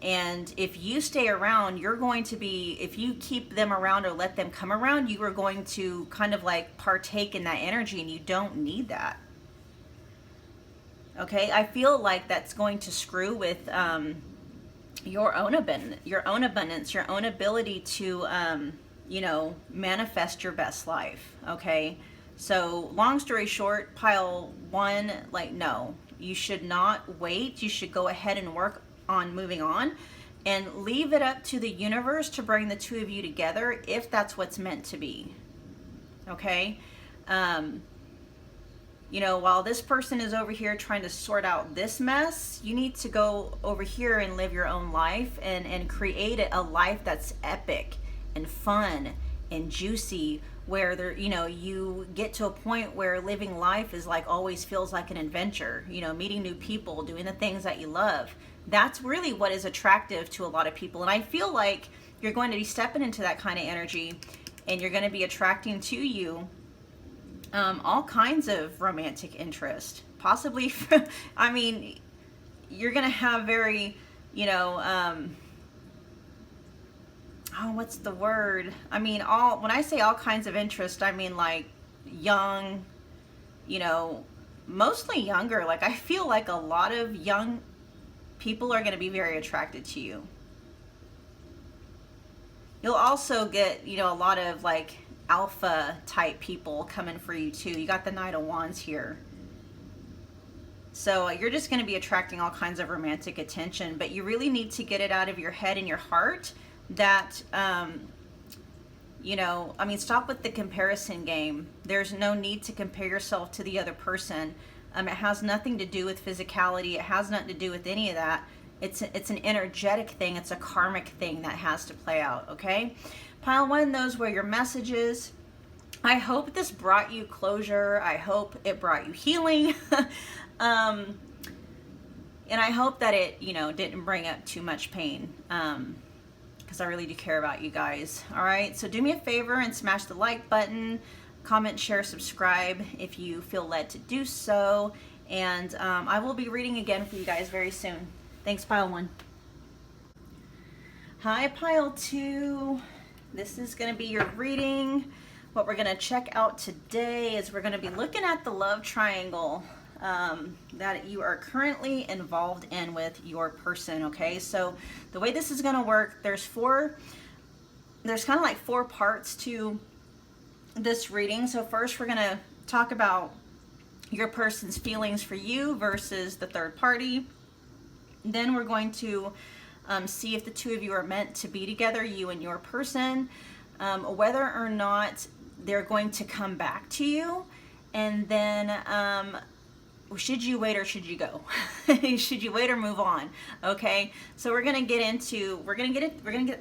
And if you stay around, you're going to be, if you keep them around or let them come around, you are going to kind of like partake in that energy, and you don't need that. Okay, I feel like that's going to screw with your own abundance, your own ability to, you know, manifest your best life. Okay, so long story short, pile one, like, no, you should not wait. You should go ahead and work on moving on and leave it up to the universe to bring the two of you together if that's what's meant to be. Okay, you know, while this person is over here trying to sort out this mess, you need to go over here and live your own life and create a life that's epic and fun and juicy, where there, you know, you get to a point where living life is like always feels like an adventure, you know, meeting new people, doing the things that you love. That's really what is attractive to a lot of people. And I feel like you're going to be stepping into that kind of energy, and you're going to be attracting to you all kinds of romantic interest, possibly. I mean, you're gonna have very, you know, oh, what's the word? I mean, when I say all kinds of interest, I mean like young, you know, mostly younger. Like I feel like a lot of young people are gonna be very attracted to you. You'll also get, you know, a lot of like alpha type people coming for you too. You got the Knight of Wands here. So you're just going to be attracting all kinds of romantic attention, but you really need to get it out of your head and your heart that, you know, I mean, stop with the comparison game. There's no need to compare yourself to the other person. It has nothing to do with physicality. It has nothing to do with any of that. It's an energetic thing. It's a karmic thing that has to play out, okay? Pile one, those were your messages. I hope this brought you closure. I hope it brought you healing. And I hope that it, you know, didn't bring up too much pain, because I really do care about you guys. All right, so do me a favor and smash the like button, comment, share, subscribe if you feel led to do so. And I will be reading again for you guys very soon. Thanks, pile one. Hi, pile two. This is going to be your reading. What we're going to check out today is we're going to be looking at the love triangle. that you are currently involved in with your person, okay? So the way this is going to work, there's kind of like 4 parts to this reading. So first we're going to talk about your person's feelings for you versus the third party. Then we're going to see if the two of you are meant to be together, you and your person, whether or not they're going to come back to you, and then should you wait or should you go? Should you wait or move on? Okay, so we're gonna get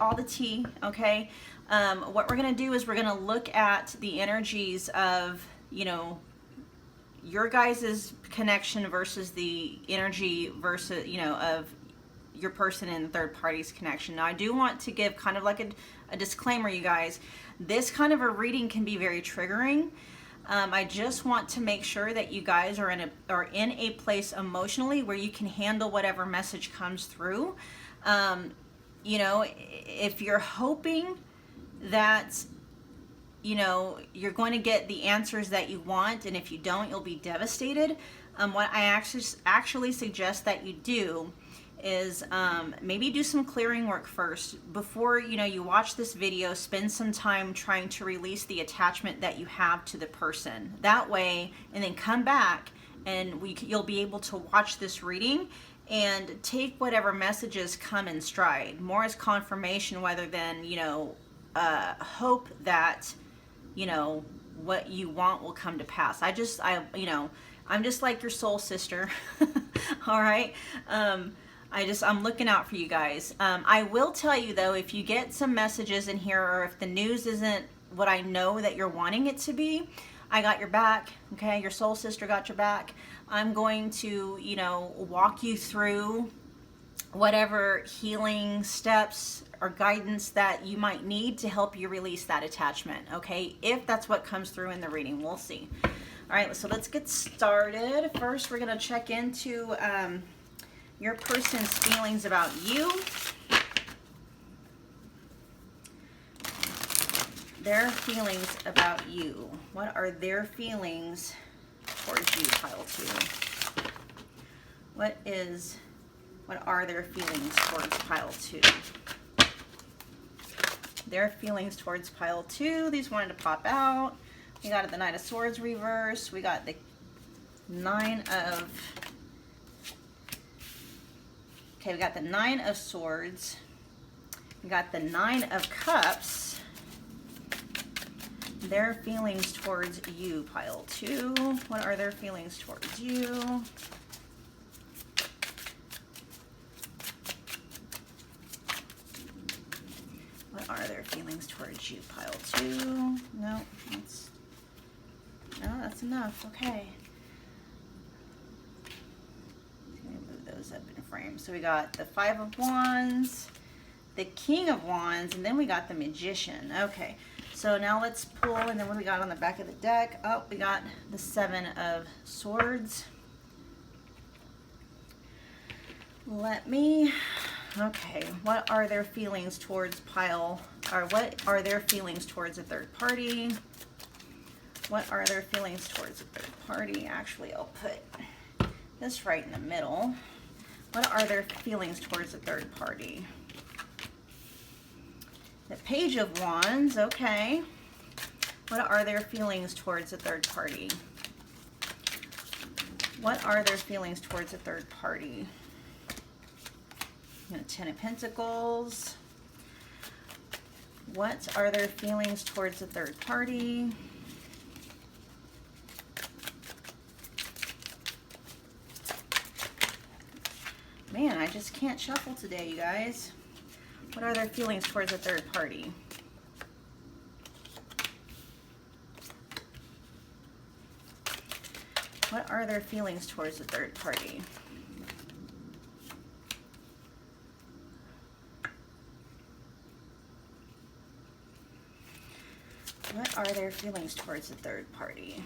all the tea. Okay, what we're gonna do is we're gonna look at the energies of, you know, your guys' connection versus the energy versus, you know, of your person and the third party's connection. Now I do want to give kind of like a disclaimer, you guys. This kind of a reading can be very triggering. I just want to make sure that you guys are in a place emotionally where you can handle whatever message comes through. You know, if you're hoping that, you know, you're going to get the answers that you want, and if you don't, you'll be devastated. What I actually suggest that you do is maybe do some clearing work first before, you know, you watch this video. Spend some time trying to release the attachment that you have to the person. That way, and then come back and you'll be able to watch this reading and take whatever messages come in stride, more as confirmation rather than, you know, hope that, you know, what you want will come to pass. You know, I'm just like your soul sister. All right. I'm looking out for you guys. I will tell you though, if you get some messages in here, or if the news isn't what I know that you're wanting it to be, I got your back. Okay. Your soul sister got your back. I'm going to, you know, walk you through whatever healing steps or guidance that you might need to help you release that attachment. Okay. If that's what comes through in the reading, we'll see. All right. So let's get started. First, we're going to check into, your person's feelings about you. Their feelings about you. What are their feelings towards you, pile 2? What are their feelings towards pile 2? Their feelings towards pile 2. These wanted to pop out. We got the Knight of Swords reverse. We got the Nine of Swords. We got the 9 of Cups. Their feelings towards you, pile 2. What are their feelings towards you? What are their feelings towards you, pile 2? No, that's enough. Okay. Up in frame. So we got the 5 of Wands, the King of Wands, and then we got the Magician. Okay, so now let's pull, and then what we got on the back of the deck? Oh, we got the 7 of Swords. Okay, what are their feelings towards what are their feelings towards a third party? What are their feelings towards a third party? Actually, I'll put this right in the middle. What are their feelings towards a third party? The Page of Wands, okay. What are their feelings towards a third party? What are their feelings towards a third party? The 10 of Pentacles. What are their feelings towards a third party? Man, I just can't shuffle today, you guys. What are their feelings towards a third party? What are their feelings towards a third party? What are their feelings towards a third party?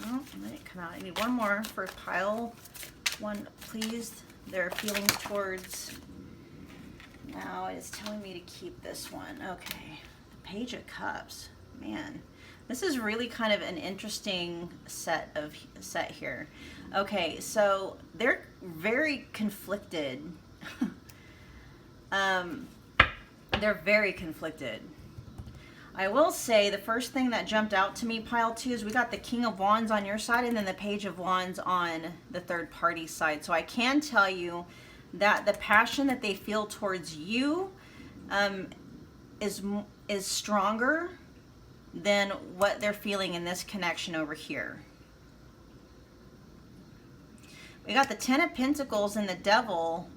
No, let it come out. I need one more for pile 1, please. Their feelings towards... Now it's telling me to keep this one. Okay. The Page of Cups. Man. This is really kind of an interesting set here. Okay, so they're very conflicted. They're very conflicted. I will say the first thing that jumped out to me, pile 2, is we got the King of Wands on your side and then the Page of Wands on the third party side. So I can tell you that the passion that they feel towards you is stronger than what they're feeling in this connection over here. We got the Ten of Pentacles and the Devil.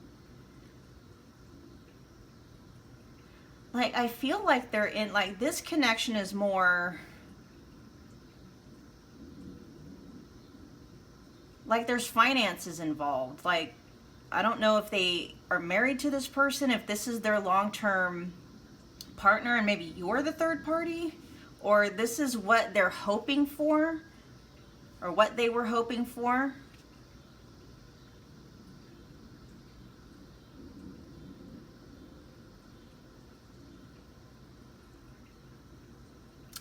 Like, I feel like they're in, like, this connection is more, like, there's finances involved. Like, I don't know if they are married to this person, if this is their long-term partner and maybe you're the third party, or this is what they're hoping for, or what they were hoping for.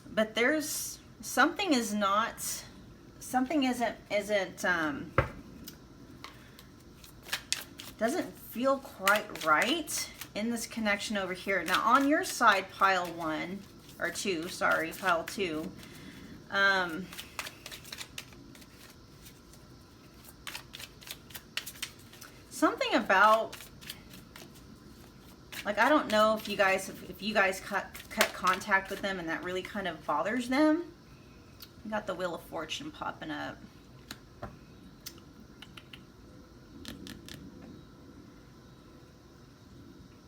But there's something isn't doesn't feel quite right in this connection over here. Now on your side, pile 2, something about, like, I don't know if you guys cut contact with them and that really kind of bothers them. You got the Wheel of Fortune popping up.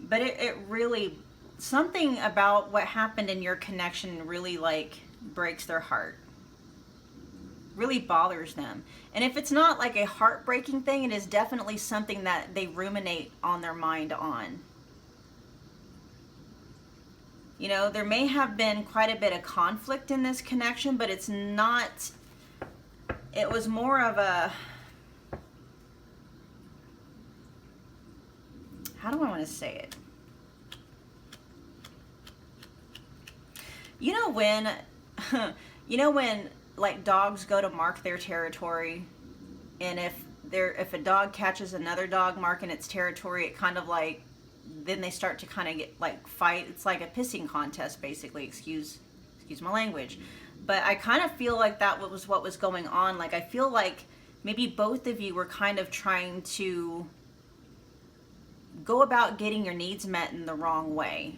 But it really, something about what happened in your connection really, like, breaks their heart. Really bothers them. And if it's not like a heartbreaking thing, it is definitely something that they ruminate on their mind on. You know, there may have been quite a bit of conflict in this connection, but it's not, it was more of a, how do I want to say it? You know when, like, dogs go to mark their territory, and if a dog catches another dog marking its territory, it kind of like, then they start to kind of get, like, fight. It's like a pissing contest, basically. Excuse my language. But I kind of feel like that was what was going on. Like, I feel like maybe both of you were kind of trying to go about getting your needs met in the wrong way.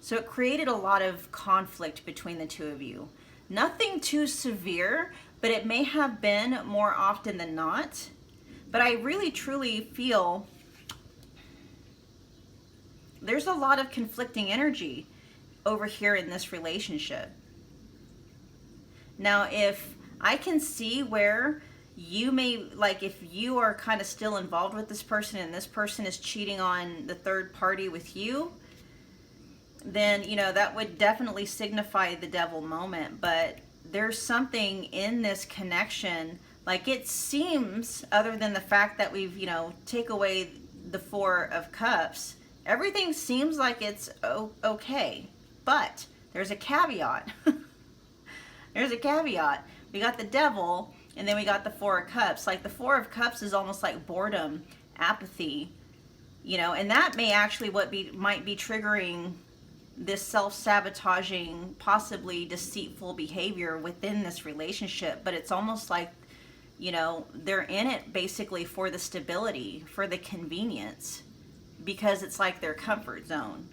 So it created a lot of conflict between the two of you. Nothing too severe, but it may have been more often than not. But I really, truly feel there's a lot of conflicting energy over here in this relationship. Now, if I can see where you may, like, if you are kind of still involved with this person and this person is cheating on the third party with you, then, you know, that would definitely signify the devil moment. But there's something in this connection, like, it seems, other than the fact that we've, you know, take away the Four of Cups, everything seems like it's okay. But there's a caveat. There's a caveat. We got the devil, and then we got the Four of Cups. Like, the Four of Cups is almost like boredom, apathy, you know, and that may actually might be triggering this self-sabotaging, possibly deceitful behavior within this relationship. But it's almost like, you know, they're in it basically for the stability, for the convenience, because it's like their comfort zone.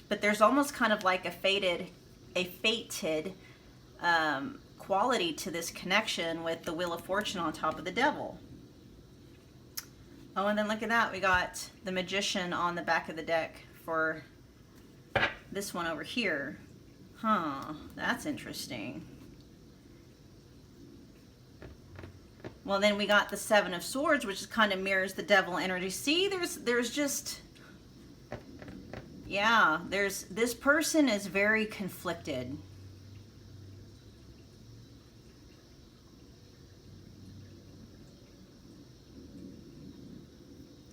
But there's almost kind of like a fated quality to this connection with the Wheel of Fortune on top of the devil. Oh, and then look at that. We got the Magician on the back of the deck for this one over here. Huh, that's interesting. Well, then we got the Seven of Swords, which kind of mirrors the devil energy. See, there's just, yeah, this person is very conflicted.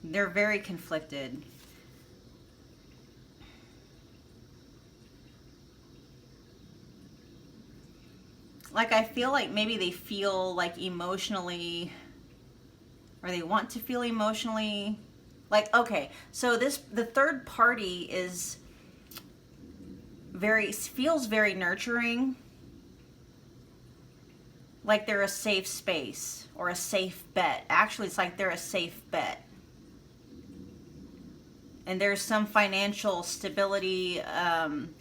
They're very conflicted. like I feel like maybe they feel like emotionally, or they want to feel emotionally, like, okay, so the third party is feels very nurturing, like they're a safe space or a safe bet. Actually, it's like they're a safe bet. And there's some financial stability,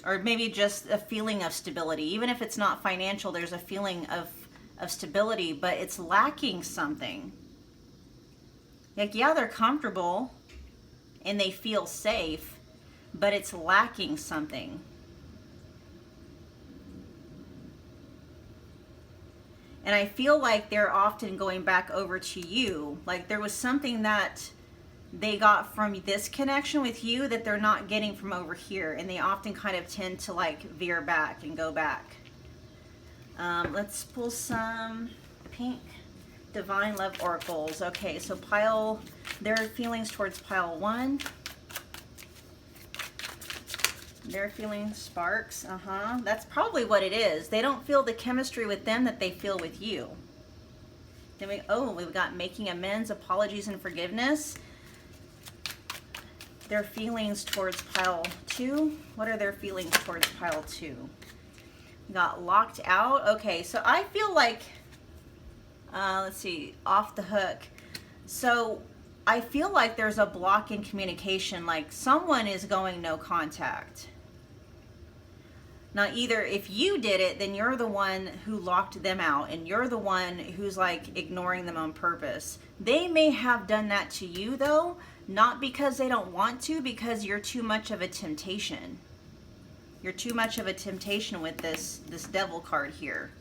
or maybe just a feeling of stability. Even if it's not financial, there's a feeling of stability, but it's lacking something. Like, yeah, they're comfortable and they feel safe, but it's lacking something. And I feel like they're often going back over to you. Like there was something that they got from this connection with you that they're not getting from over here, and they often kind of tend to like veer back and go back. Let's pull some pink divine love oracles. Okay, so pile their feelings towards pile 1. Their feeling sparks. That's probably what it is. They don't feel the chemistry with them that they feel with you. Then we've got making amends, apologies, and forgiveness. Their feelings towards pile 2. What are their feelings towards pile 2? Got locked out. Okay, so I feel like, let's see, off the hook. So I feel like there's a block in communication, like someone is going no contact. Now, either if you did it, then you're the one who locked them out, and you're the one who's like ignoring them on purpose. They may have done that to you, though, not because they don't want to, because you're too much of a temptation. You're too much of a temptation with this devil card here.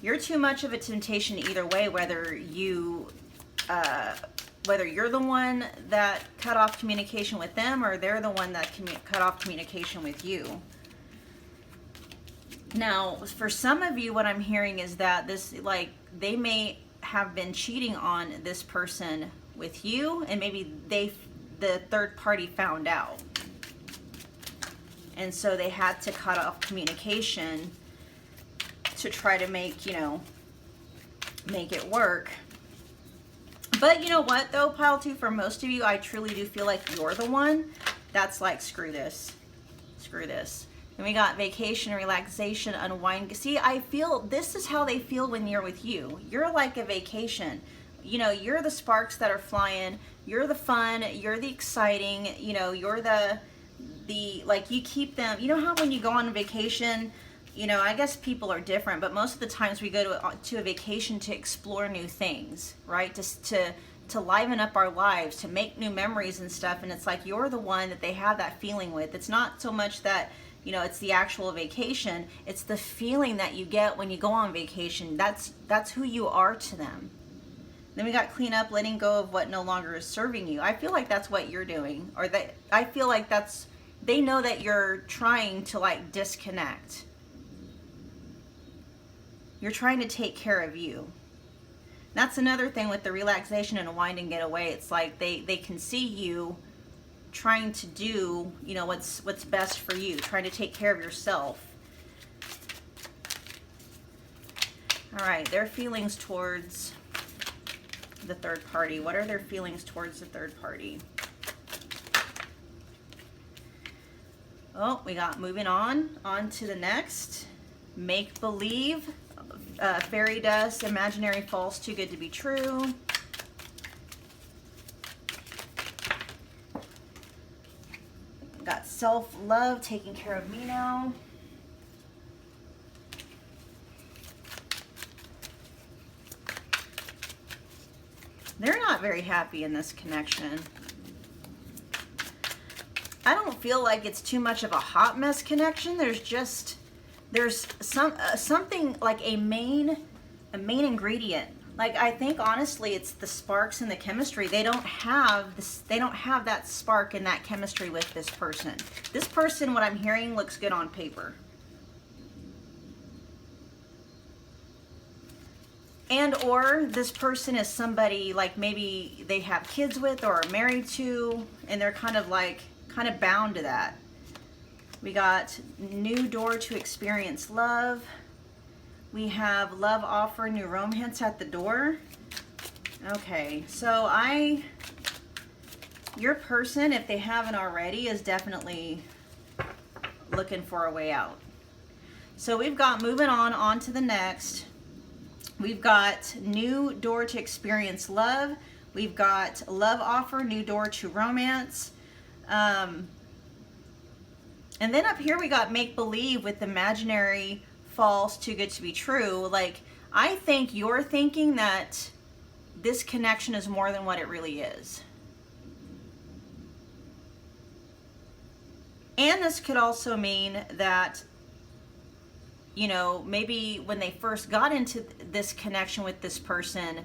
You're too much of a temptation either way, whether you're the one that cut off communication with them, or they're the one that cut off communication with you. Now, for some of you, what I'm hearing is that they may have been cheating on this person with you, and maybe the third party found out. And so they had to cut off communication to try to make it work. But you know what, though, pile 2, for most of you, I truly do feel like you're the one that's like, screw this. And we got vacation, relaxation, unwind. See, I feel this is how they feel when you're with you. You're like a vacation. You're the sparks that are flying. You're the fun. You're the exciting. You're the like, you keep them. You know how when you go on vacation, I guess people are different, but most of the times we go to a vacation to explore new things, right? To liven up our lives, to make new memories and stuff. And it's like, you're the one that they have that feeling with. It's not so much that, it's the actual vacation. It's the feeling that you get when you go on vacation. That's who you are to them. Then we got clean up, letting go of what no longer is serving you. I feel like that's what you're doing, or that I feel like they know that you're trying to like disconnect. You're trying to take care of you. That's another thing with the relaxation and unwind and get away. It's like they can see you trying to do, what's best for you, trying to take care of yourself. All right, their feelings towards the third party. What are their feelings towards the third party? Oh, we got moving on to the next. Make believe. Fairy dust, imaginary, false, too good to be true. Got self-love, taking care of me now. They're not very happy in this connection. I don't feel like it's too much of a hot mess connection. There's something like a main ingredient. Like, I think honestly it's the sparks and the chemistry. They don't have that spark and that chemistry with this person. This person, what I'm hearing, looks good on paper. And or this person is somebody like maybe they have kids with or are married to, and they're kind of kind of bound to that. We got new door to experience love. We have love offer, new romance at the door. Okay, so your person, if they haven't already, is definitely looking for a way out. So we've got, moving on to the next. We've got new door to experience love. We've got love offer, new door to romance. And then up here we got make believe with imaginary, false, too good to be true. Like, I think you're thinking that this connection is more than what it really is. And this could also mean that, you know, maybe when they first got into this connection with this person,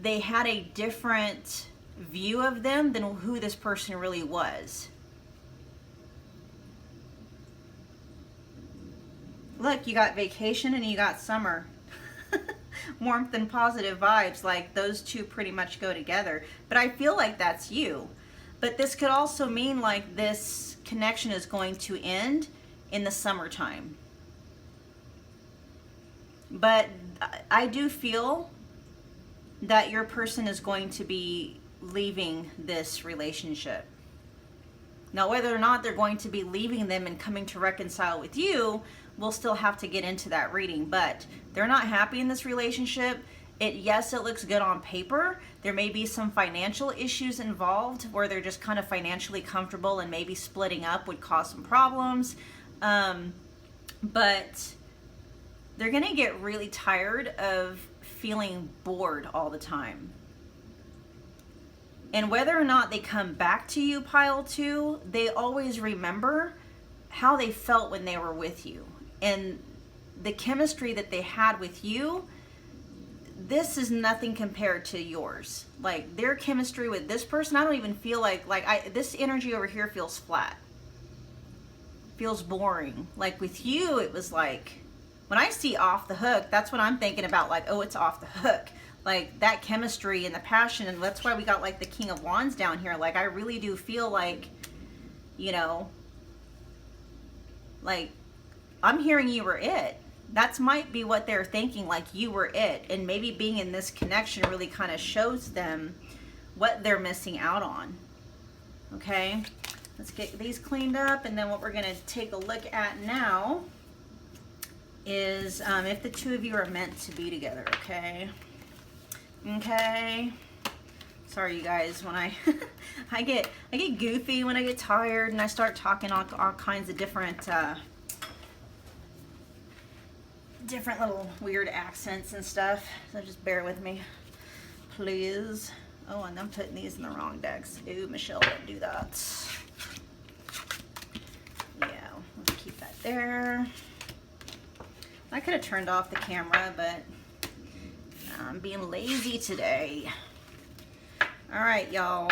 they had a different view of them than who this person really was. Look, you got vacation and you got summer. Warmth and positive vibes, like those two pretty much go together. But I feel like that's you. But this could also mean like this connection is going to end in the summertime. But I do feel that your person is going to be leaving this relationship. Now, whether or not they're going to be leaving them and coming to reconcile with you, we'll still have to get into that reading. But they're not happy in this relationship. Yes, it looks good on paper. There may be some financial issues involved where they're just kind of financially comfortable, and maybe splitting up would cause some problems. But they're going to get really tired of feeling bored all the time. And whether or not they come back to you, pile 2, they always remember how they felt when they were with you. And the chemistry that they had with you, this is nothing compared to yours. Like, their chemistry with this person, I don't even feel this energy over here feels flat. Feels boring. Like with you, it was like, when I see off the hook, that's what I'm thinking about, like, oh, it's off the hook. Like, that chemistry and the passion, and that's why we got, like, the King of Wands down here. Like, I really do feel like, you know, like, I'm hearing you were it. That might be what they're thinking, like you were it. And maybe being in this connection really kind of shows them what they're missing out on. Okay? Let's get these cleaned up, and then what we're going to take a look at now is if the two of you are meant to be together, okay? Okay. Sorry, you guys, when I I get goofy when I get tired, and I start talking all kinds of different little weird accents and stuff. So just bear with me, please. Oh, and I'm putting these in the wrong decks. Ooh, Michelle, don't do that. Yeah, we'll keep that there. I could have turned off the camera, but I'm being lazy today. All right, y'all.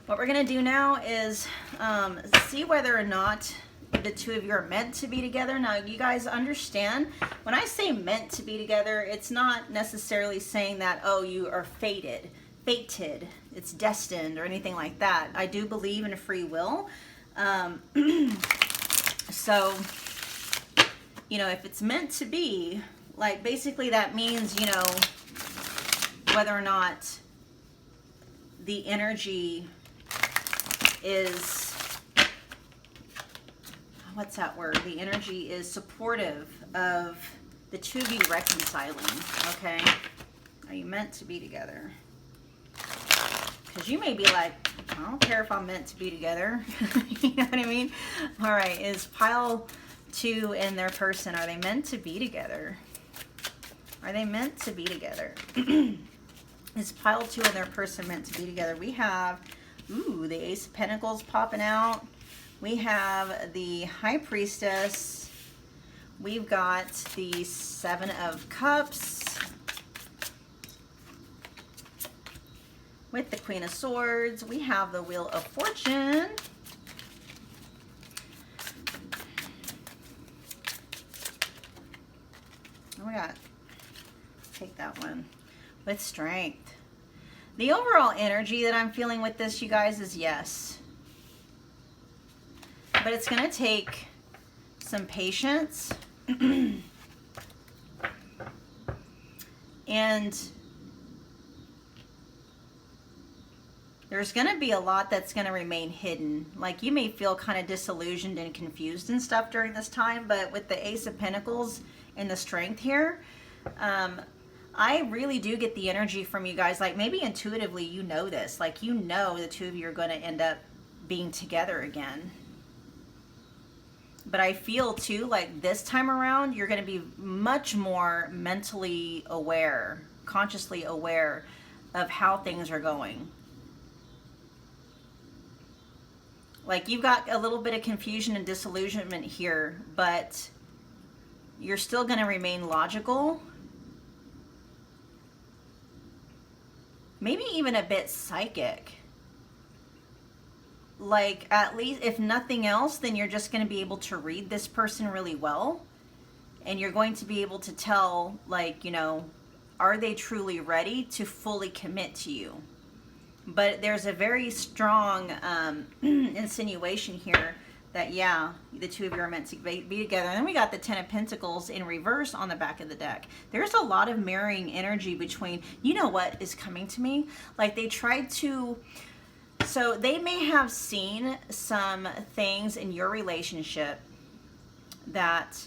What we're gonna do now is see whether or not the two of you are meant to be together. Now, you guys understand, when I say meant to be together, it's not necessarily saying that, oh, you are fated, it's destined, or anything like that. I do believe in free will. So, you know, if it's meant to be, like, basically that means, you know, whether or not the energy is, what's that word? The energy is supportive of the two of you reconciling, okay? Are you meant to be together? Because you may be like, I don't care if I'm meant to be together. You know what I mean? All right, is pile 2 and their person, are they meant to be together? Are they meant to be together? Is pile 2 and their person meant to be together? We have, ooh, the Ace of Pentacles popping out. We have the High Priestess. We've got the 7 of Cups. With the Queen of Swords. We have the Wheel of Fortune. Oh my God. Take that one. With Strength. The overall energy that I'm feeling with this, you guys, is yes. But it's going to take some patience. And there's going to be a lot that's going to remain hidden. Like, you may feel kind of disillusioned and confused and stuff during this time, but with the Ace of Pentacles and the Strength here, I really do get the energy from you guys. Like, maybe intuitively you know this. Like, you know the two of you are going to end up being together again. But I feel too, like this time around, you're going to be much more mentally aware, consciously aware of how things are going. Like, you've got a little bit of confusion and disillusionment here, but you're still going to remain logical. Maybe even a bit psychic. Like, at least, if nothing else, then you're just going to be able to read this person really well. And you're going to be able to tell, like, you know, are they truly ready to fully commit to you? But there's a very strong insinuation here that, yeah, the two of you are meant to be together. And then we got the Ten of Pentacles in reverse on the back of the deck. There's a lot of marrying energy between, you know what is coming to me? Like, they tried to... So they may have seen some things in your relationship that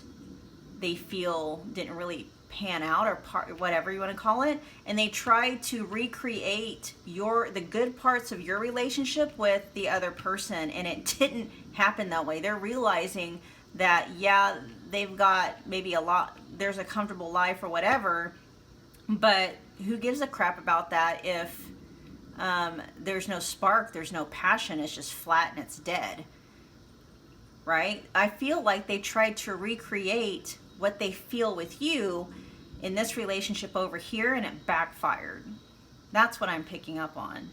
they feel didn't really pan out, or whatever you want to call it, and they tried to recreate the good parts of your relationship with the other person, and it didn't happen that way. They're realizing that, yeah, they've got maybe there's a comfortable life or whatever, but who gives a crap about that if there's no spark, there's no passion, it's just flat and it's dead, right? I feel like they tried to recreate what they feel with you in this relationship over here, and it backfired. That's what I'm picking up on.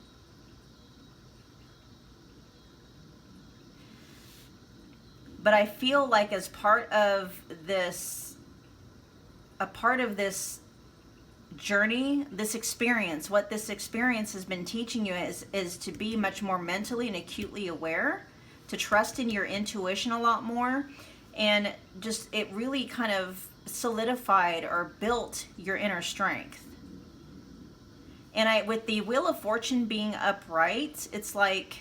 But I feel like as part of this journey, this experience, what this experience has been teaching you is to be much more mentally and acutely aware, to trust in your intuition a lot more, and just it really kind of solidified or built your inner strength. And with the Wheel of Fortune being upright, it's like,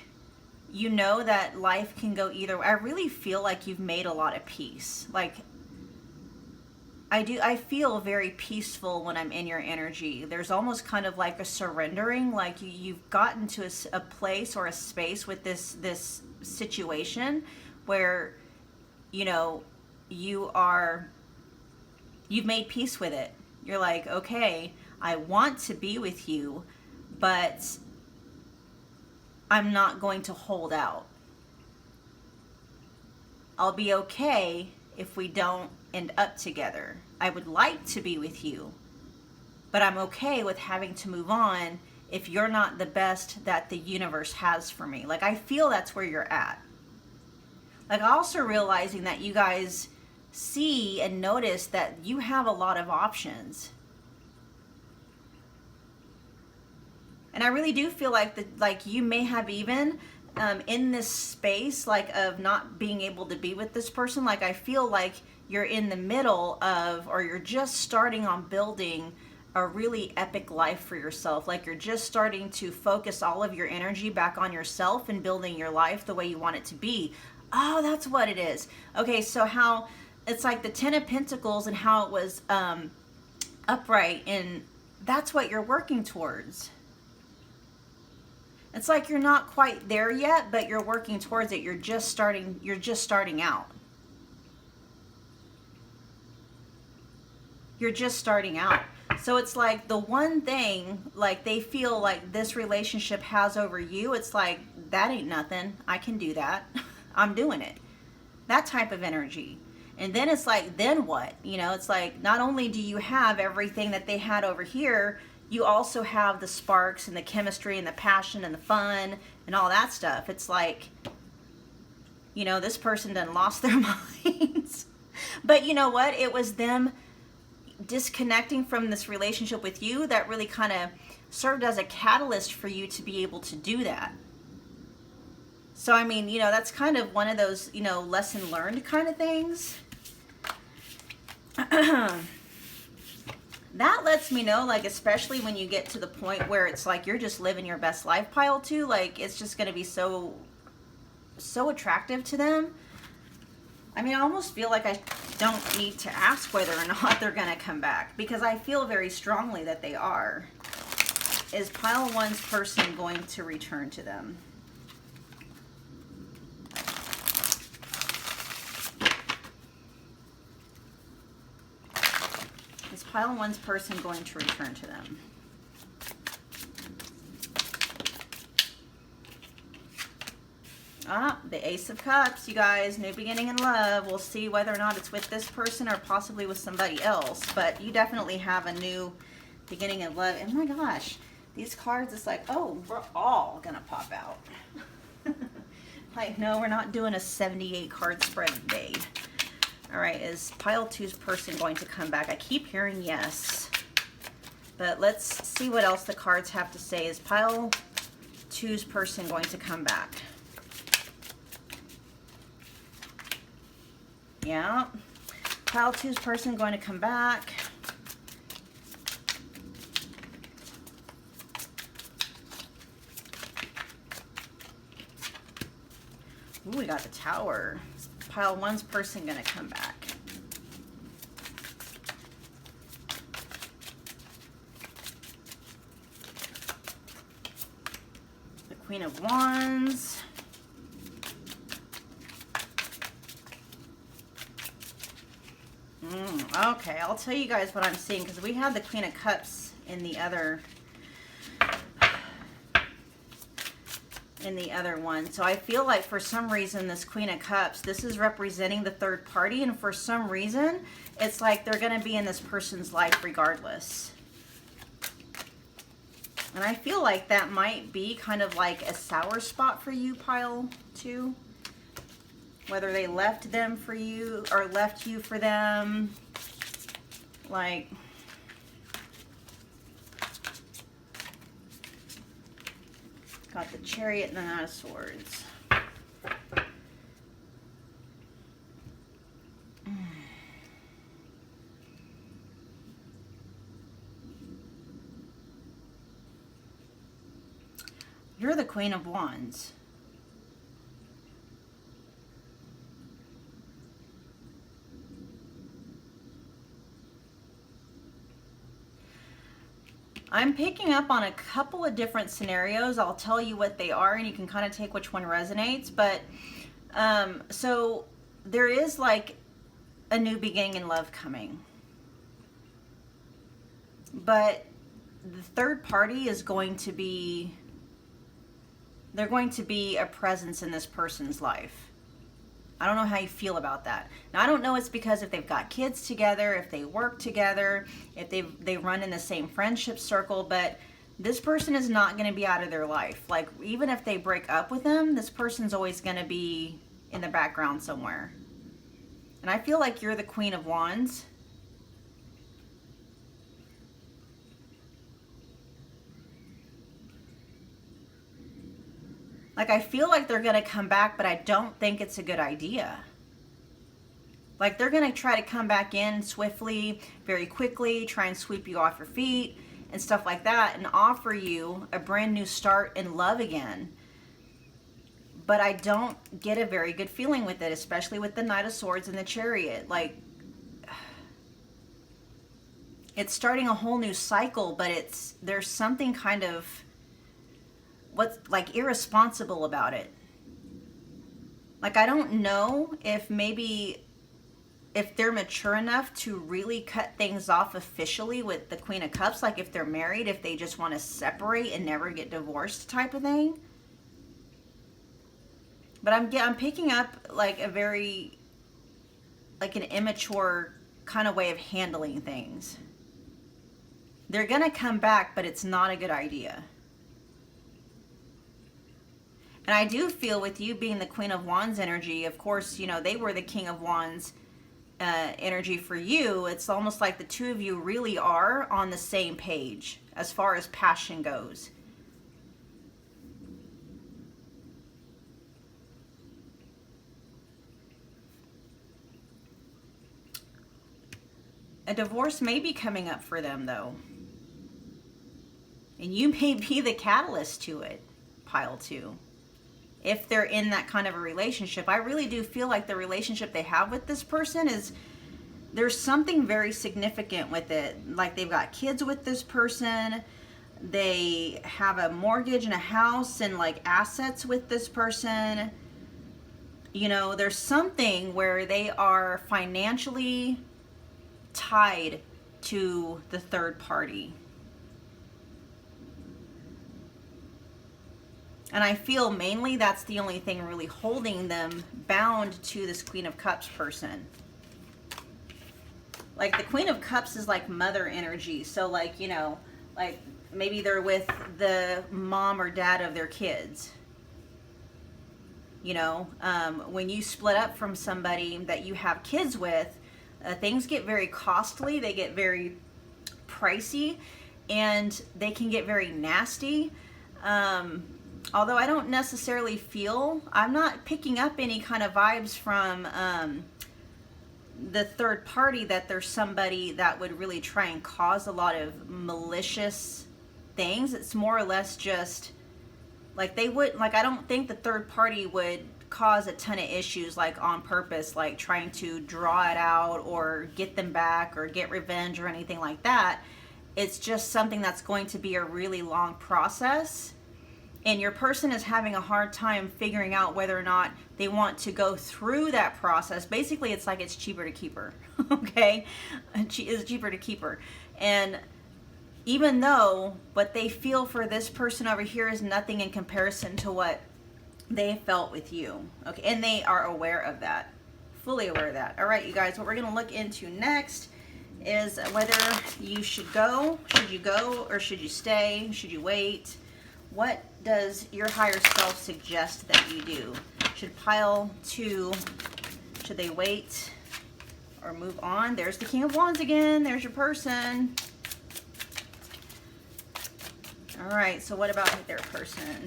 you know that life can go either way. I really feel like you've made a lot of peace. Like, I feel very peaceful when I'm in your energy. There's almost kind of like a surrendering, like you've gotten to a place or a space with this situation where, you know, you've made peace with it. You're like, okay, I want to be with you, but I'm not going to hold out. I'll be okay if we don't end up together. I would like to be with you, but I'm okay with having to move on if you're not the best that the universe has for me. Like, I feel that's where you're at. Like, also realizing that you guys see and notice that you have a lot of options. And I really do feel like you may have even in this space, like, of not being able to be with this person, like, I feel like you're in the middle of, or you're just starting on building a really epic life for yourself. Like, you're just starting to focus all of your energy back on yourself and building your life the way you want it to be. Oh, that's what it is. Okay, so how it's like the Ten of Pentacles and how it was upright, and that's what you're working towards. It's like you're not quite there yet, but you're working towards it. You're just starting out. You're just starting out. So it's like the one thing, like, they feel like this relationship has over you, it's like, that ain't nothing. I can do that. I'm doing it. That type of energy. And then it's like, then what? You know, it's like, not only do you have everything that they had over here, you also have the sparks and the chemistry and the passion and the fun and all that stuff. It's like, you know, this person done lost their minds. But you know what? It was them disconnecting from this relationship with you that really kind of served as a catalyst for you to be able to do that. So, I mean, you know, that's kind of one of those, you know, lesson learned kind of things. That lets me know, like, especially when you get to the point where it's like you're just living your best life, pile 2, like, it's just going to be so attractive to them. I mean, I almost feel like I don't need to ask whether or not they're going to come back, because I feel very strongly that they are. Is pile 1's person going to return to them? Is pile 1's person going to return to them? Ah, the Ace of Cups, you guys. New beginning in love. We'll see whether or not it's with this person or possibly with somebody else. But you definitely have a new beginning of love. Oh my gosh. These cards, it's like, oh, we're all going to pop out. Like, no, we're not doing a 78 card spread today. All right, is pile 2's person going to come back? I keep hearing yes. But let's see what else the cards have to say. Is pile 2's person going to come back? Yeah. Pile 2's person going to come back. Ooh, we got the Tower. Is pile 1's person going to come back? The Queen of Wands. Okay, I'll tell you guys what I'm seeing, because we had the Queen of Cups in the other one. So I feel like for some reason this Queen of Cups, this is representing the third party, and for some reason it's like they're going to be in this person's life regardless. And I feel like that might be kind of like a sour spot for you, pile 2. Whether they left them for you or left you for them. Like, got the Chariot and the Knight of Swords. You're the Queen of Wands. I'm picking up on a couple of different scenarios. I'll tell you what they are, and you can kind of take which one resonates. But so there is like a new beginning in love coming. But the third party is going to be, they're going to be a presence in this person's life. I don't know how you feel about that. Now, I don't know it's because if they've got kids together, if they work together, if they run in the same friendship circle, but this person is not going to be out of their life. Like, even if they break up with them, this person's always going to be in the background somewhere. And I feel like you're the Queen of Wands. Like, I feel like they're going to come back, but I don't think it's a good idea. Like, they're going to try to come back in swiftly, very quickly, try and sweep you off your feet and stuff like that, and offer you a brand new start in love again. But I don't get a very good feeling with it, especially with the Knight of Swords and the Chariot. Like, it's starting a whole new cycle, but there's something kind of what's like irresponsible about it. Like, I don't know if they're mature enough to really cut things off officially with the Queen of Cups, like if they're married, if they just want to separate and never get divorced type of thing. But I'm picking up like a very, like an immature kind of way of handling things. They're gonna come back, but it's not a good idea. And I do feel with you being the Queen of Wands energy, of course, you know, they were the King of Wands energy for you, it's almost like the two of you really are on the same page as far as passion goes. A divorce may be coming up for them, though. And you may be the catalyst to it, pile 2. If they're in that kind of a relationship, I really do feel like the relationship they have with this person is, there's something very significant with it. Like they've got kids with this person, they have a mortgage and a house and like assets with this person. You know, there's something where they are financially tied to the third party. And I feel mainly that's the only thing really holding them bound to this Queen of Cups person. Like the Queen of Cups is like mother energy. So like, you know, like maybe they're with the mom or dad of their kids. You know, when you split up from somebody that you have kids with, things get very costly, they get very pricey, and they can get very nasty. Although I don't necessarily feel, I'm not picking up any kind of vibes from the third party that there's somebody that would really try and cause a lot of malicious things. It's more or less just like they would, like I don't think the third party would cause a ton of issues like on purpose, like trying to draw it out or get them back or get revenge or anything like that. It's just something that's going to be a really long process, and your person is having a hard time figuring out whether or not they want to go through that process. Basically, it's like it's cheaper to keep her, okay? It's cheaper to keep her. And even though what they feel for this person over here is nothing in comparison to what they felt with you, okay? And they are aware of that, fully aware of that. All right, you guys, what we're gonna look into next is whether you should go or should you stay? Should you wait? What does your higher self suggest that you do? Should pile 2, should they wait or move on? There's the King of Wands again. There's your person. All right, so what about their person?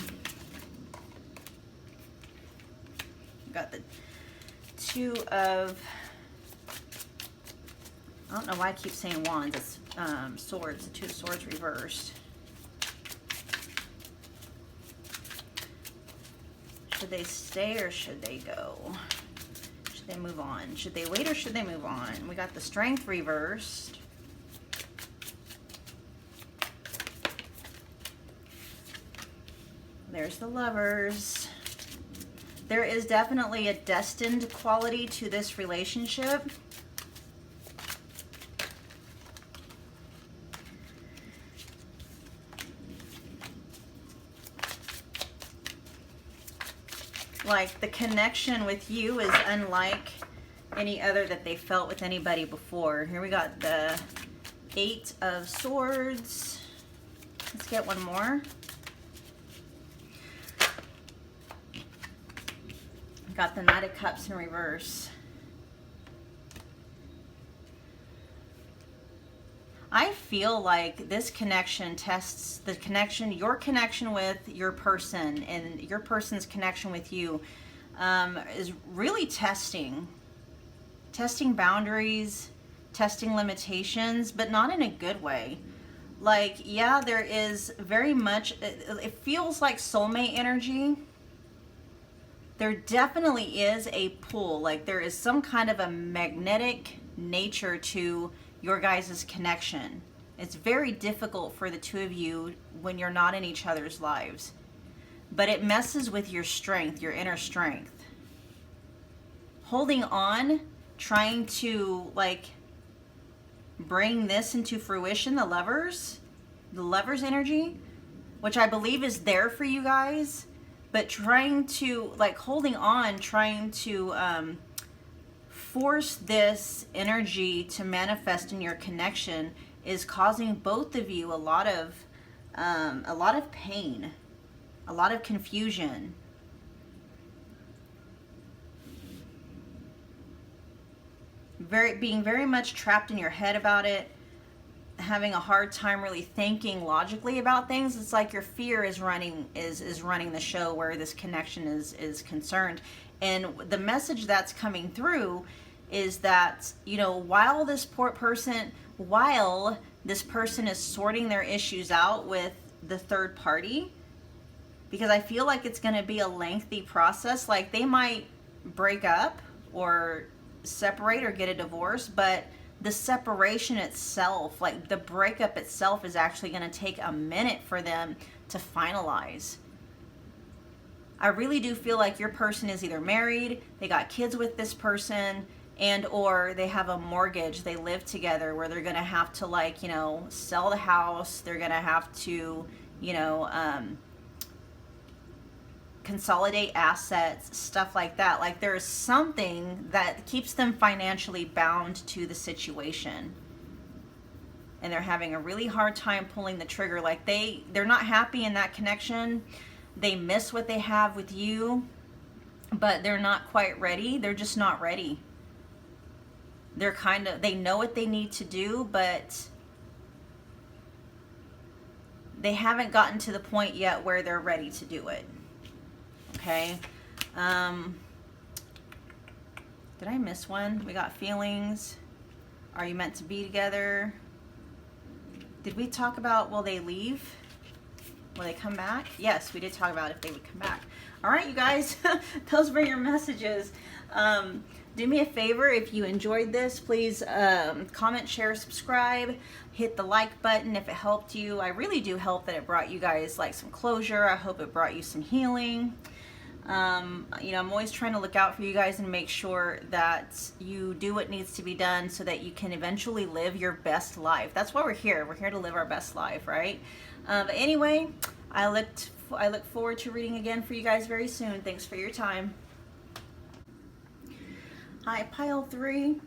Got the 2 of, I don't know why I keep saying wands. It's swords, the 2 of swords reversed. Should they stay or should they go? Should they move on? Should they wait or should they move on? We got the strength reversed. There's the lovers. There is definitely a destined quality to this relationship. Like the connection with you is unlike any other that they felt with anybody before. Here we got the 8 of Swords. Let's get one more. Got the Knight of Cups in reverse. I feel like this connection tests the connection, your connection with your person and your person's connection with you is really testing boundaries, testing limitations, but not in a good way. Like, yeah, there is very much, it feels like soulmate energy. There definitely is a pull, like there is some kind of a magnetic nature to your guys' connection. It's very difficult for the two of you when you're not in each other's lives. But it messes with your strength, your inner strength. Holding on, trying to like bring this into fruition, the lovers energy, which I believe is there for you guys, but trying to like holding on, trying to force this energy to manifest in your connection is causing both of you a lot of pain, a lot of confusion. being very much trapped in your head about it, having a hard time really thinking logically about things. It's like your fear is running the show where this connection is concerned. And the message that's coming through is that, you know, while this person is sorting their issues out with the third party, because I feel like it's going to be a lengthy process. Like, they might break up or separate or get a divorce, but the separation itself, like the breakup itself, is actually going to take a minute for them to finalize. I really do feel like your person is either married, they got kids with this person, and or they have a mortgage, they live together, where they're going to have to, like, you know, sell the house, they're going to have to, you know, consolidate assets, stuff like that. Like, there's something that keeps them financially bound to the situation, and they're having a really hard time pulling the trigger. Like, they're not happy in that connection. They miss what they have with you, but they're not quite ready. They're just not ready. They know what they need to do, but they haven't gotten to the point yet where they're ready to do it. Okay. Did I miss one? We got feelings. Are you meant to be together? Did we talk about, will they leave? Will they come back? Yes, we did talk about if they would come back. All right, you guys, those were your messages. Do me a favor, if you enjoyed this, please comment, share, subscribe, hit the like button if it helped you. I really do hope that it brought you guys like some closure. I hope it brought you some healing. You know, I'm always trying to look out for you guys and make sure that you do what needs to be done so that you can eventually live your best life. That's why we're here. We're here to live our best life, right? But anyway, I look forward to reading again for you guys very soon. Thanks for your time. Hi, Pile 3.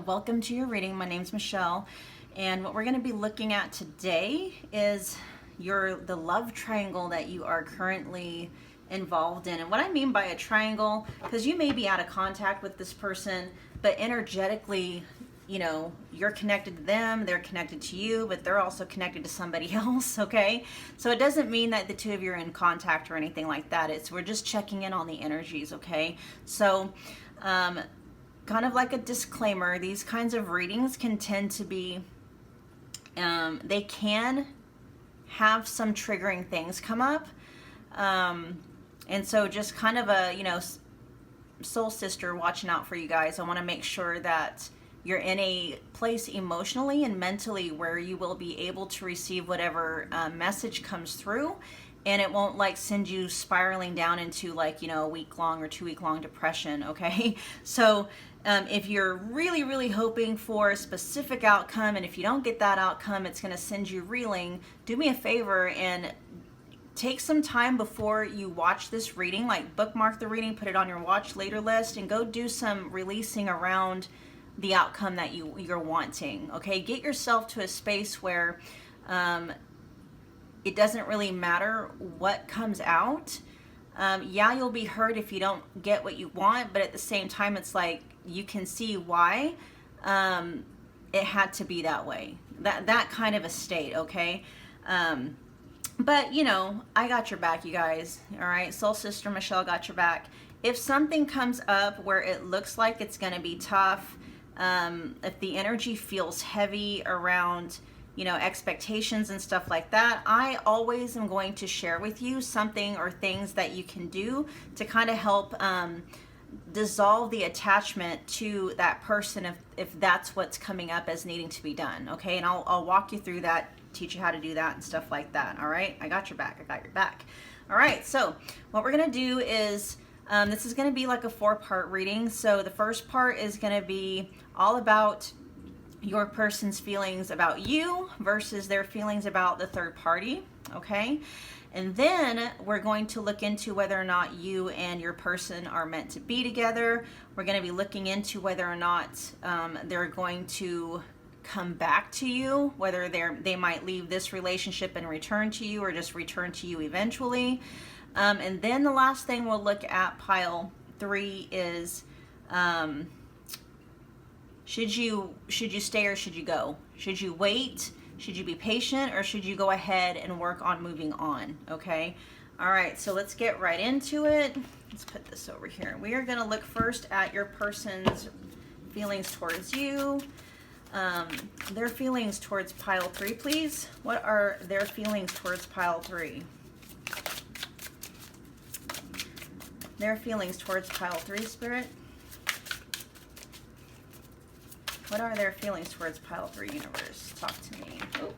Welcome to your reading. My name's Michelle, and what we're going to be looking at today is the love triangle that you are currently involved in. And what I mean by a triangle, because you may be out of contact with this person, but energetically, you know, you're connected to them, they're connected to you, but they're also connected to somebody else, okay? So it doesn't mean that the two of you are in contact or anything like that. We're just checking in on the energies, okay? So, kind of like a disclaimer, these kinds of readings can tend to be, they can have some triggering things come up. And so just kind of a, you know, soul sister watching out for you guys. I want to make sure that you're in a place emotionally and mentally where you will be able to receive whatever message comes through, and it won't like send you spiraling down into, like, you know, a week-long or 2-week-long depression, okay? So if you're really, really hoping for a specific outcome, and if you don't get that outcome, it's going to send you reeling, do me a favor and take some time before you watch this reading, like bookmark the reading, put it on your watch later list, and go do some releasing around the outcome that you're wanting, okay? Get yourself to a space where it doesn't really matter what comes out. Yeah, you'll be hurt if you don't get what you want, but at the same time, it's like you can see why it had to be that way. That kind of a state, okay? But, you know, I got your back, you guys, all right? Soul Sister Michelle got your back. If something comes up where it looks like it's going to be tough, if the energy feels heavy around, you know, expectations and stuff like that, I always am going to share with you something or things that you can do to kind of help dissolve the attachment to that person if that's what's coming up as needing to be done, okay? And I'll walk you through that, teach you how to do that and stuff like that, all right? I got your back. I got your back. All right, so what we're going to do is this is going to be like a 4-part reading. So the first part is going to be all about your person's feelings about you versus their feelings about the third party, okay? And then we're going to look into whether or not you and your person are meant to be together. We're going to be looking into whether or not they're going to come back to you, whether they might leave this relationship and return to you or just return to you eventually. And then the last thing we'll look at, Pile 3, is Should you stay or should you go? Should you wait? Should you be patient, or should you go ahead and work on moving on? Okay. All right, so let's get right into it. Let's put this over here. We are going to look first at your person's feelings towards you. Their feelings towards pile 3, please. What are their feelings towards pile 3? Their feelings towards pile 3, Spirit. What are their feelings towards pile 3, universe? Talk to me. Oh.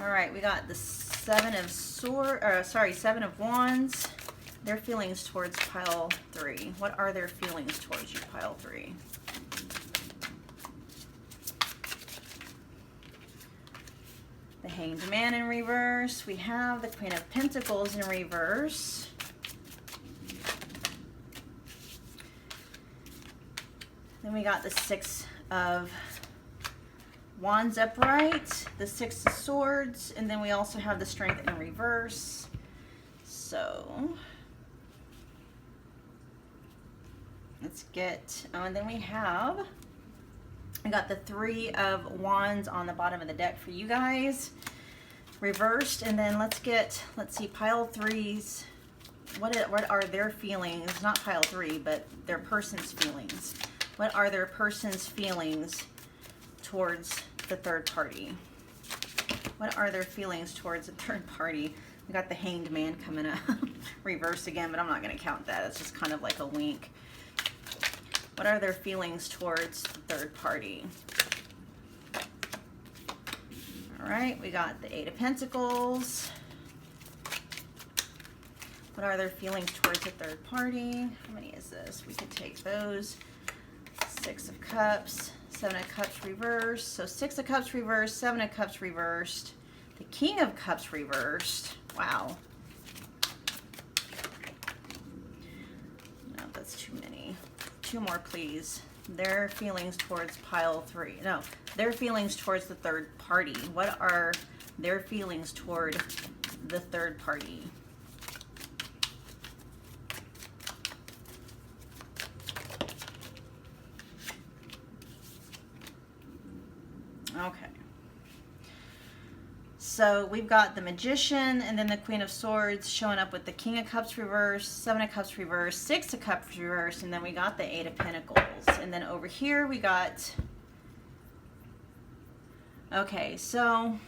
All right, we got the Seven of Wands. Their feelings towards pile 3. What are their feelings towards you, pile 3? The Hanged Man in reverse. We have the Queen of Pentacles in reverse. Then we got the Six of Wands upright, the Six of Swords, and then we also have the Strength in reverse. So let's get, and then we got the Three of Wands on the bottom of the deck for you guys, reversed. And then let's see, pile 3's, what are their feelings, not pile 3, but their person's feelings. What are their person's feelings towards the third party? What are their feelings towards the third party? We got the Hanged Man coming up, reverse again, but I'm not going to count that. It's just kind of like a wink. What are their feelings towards the third party? All right, we got the Eight of Pentacles. What are their feelings towards the third party? How many is this? We could take those. Six of Cups, Seven of Cups reversed. So Six of Cups reversed, Seven of Cups reversed, the King of Cups reversed. Wow. No, that's too many. 2 more, please. Their feelings towards pile 3. No, their feelings towards the third party. What are their feelings toward the third party? Okay. So we've got the Magician and then the Queen of Swords showing up with the King of Cups reversed, Seven of Cups reversed, Six of Cups reversed, and then we got the Eight of Pentacles. And then over here we got, okay, so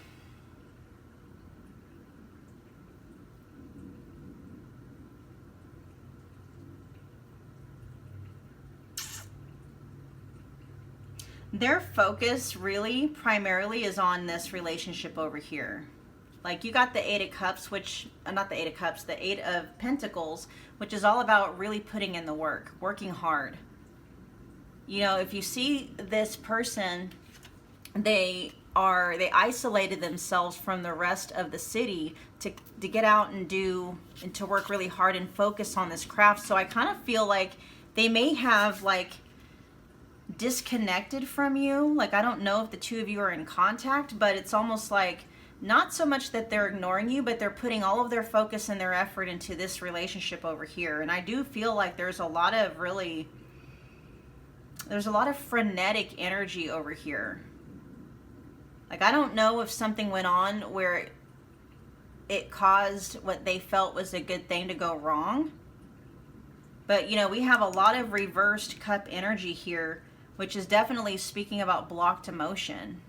their focus really primarily is on this relationship over here. Like, you got the Eight of Cups, which, not the Eight of Cups, the Eight of Pentacles, which is all about really putting in the work, working hard. You know, if you see this person, they isolated themselves from the rest of the city to get out and to work really hard and focus on this craft. So I kind of feel like they may have, like, disconnected from you. Like, I don't know if the two of you are in contact, but it's almost like not so much that they're ignoring you, but they're putting all of their focus and their effort into this relationship over here. And I do feel like there's a lot of frenetic energy over here. Like, I don't know if something went on where it caused what they felt was a good thing to go wrong. But, you know, we have a lot of reversed cup energy here, which is definitely speaking about blocked emotion.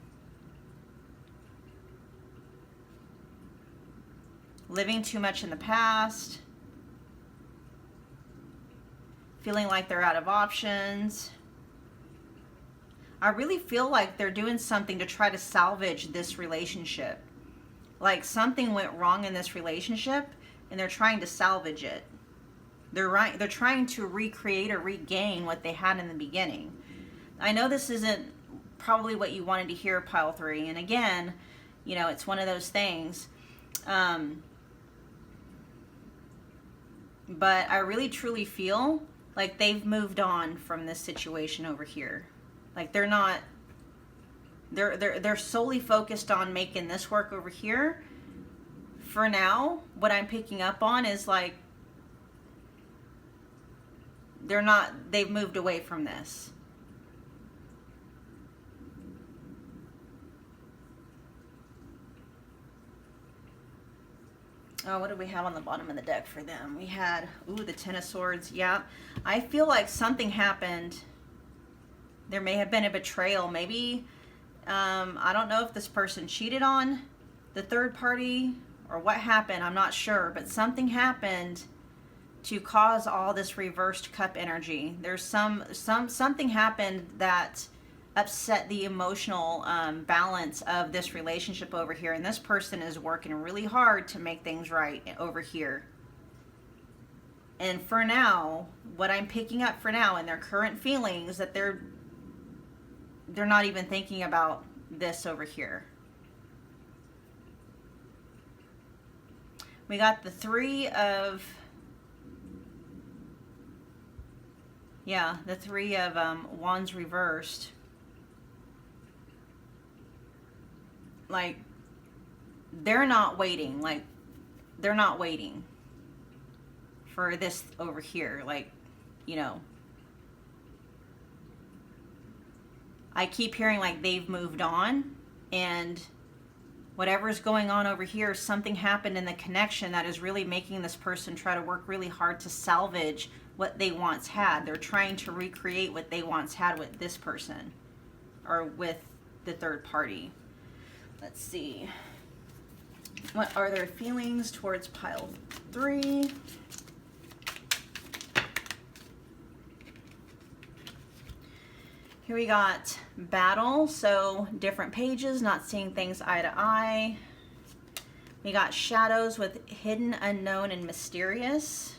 Living too much in the past. Feeling like they're out of options. I really feel like they're doing something to try to salvage this relationship. Like, something went wrong in this relationship and they're trying to salvage it. They're trying to recreate or regain what they had in the beginning. I know this isn't probably what you wanted to hear, pile 3. And again, you know, it's one of those things. But I really truly feel like they've moved on from this situation over here. Like, they're solely focused on making this work over here. For now, what I'm picking up on is, like, they've moved away from this. Oh, what did we have on the bottom of the deck for them? We had, the Ten of Swords. Yeah. I feel like something happened. There may have been a betrayal. Maybe, I don't know if this person cheated on the third party or what happened. I'm not sure. But something happened to cause all this reversed cup energy. There's something happened that upset the emotional balance of this relationship over here, and this person is working really hard to make things right over here. And for now, what I'm picking up for now in their current feelings, that they're not even thinking about this over here. We got the Three of Wands reversed. Like, they're not waiting. Like, they're not waiting for this over here. Like, you know, I keep hearing like they've moved on, and whatever's going on over here, something happened in the connection that is really making this person try to work really hard to salvage what they once had. They're trying to recreate what they once had with this person or with the third party. Let's see. What are their feelings towards pile 3? Here we got battle, so different pages, not seeing things eye to eye. We got shadows with hidden, unknown, and mysterious.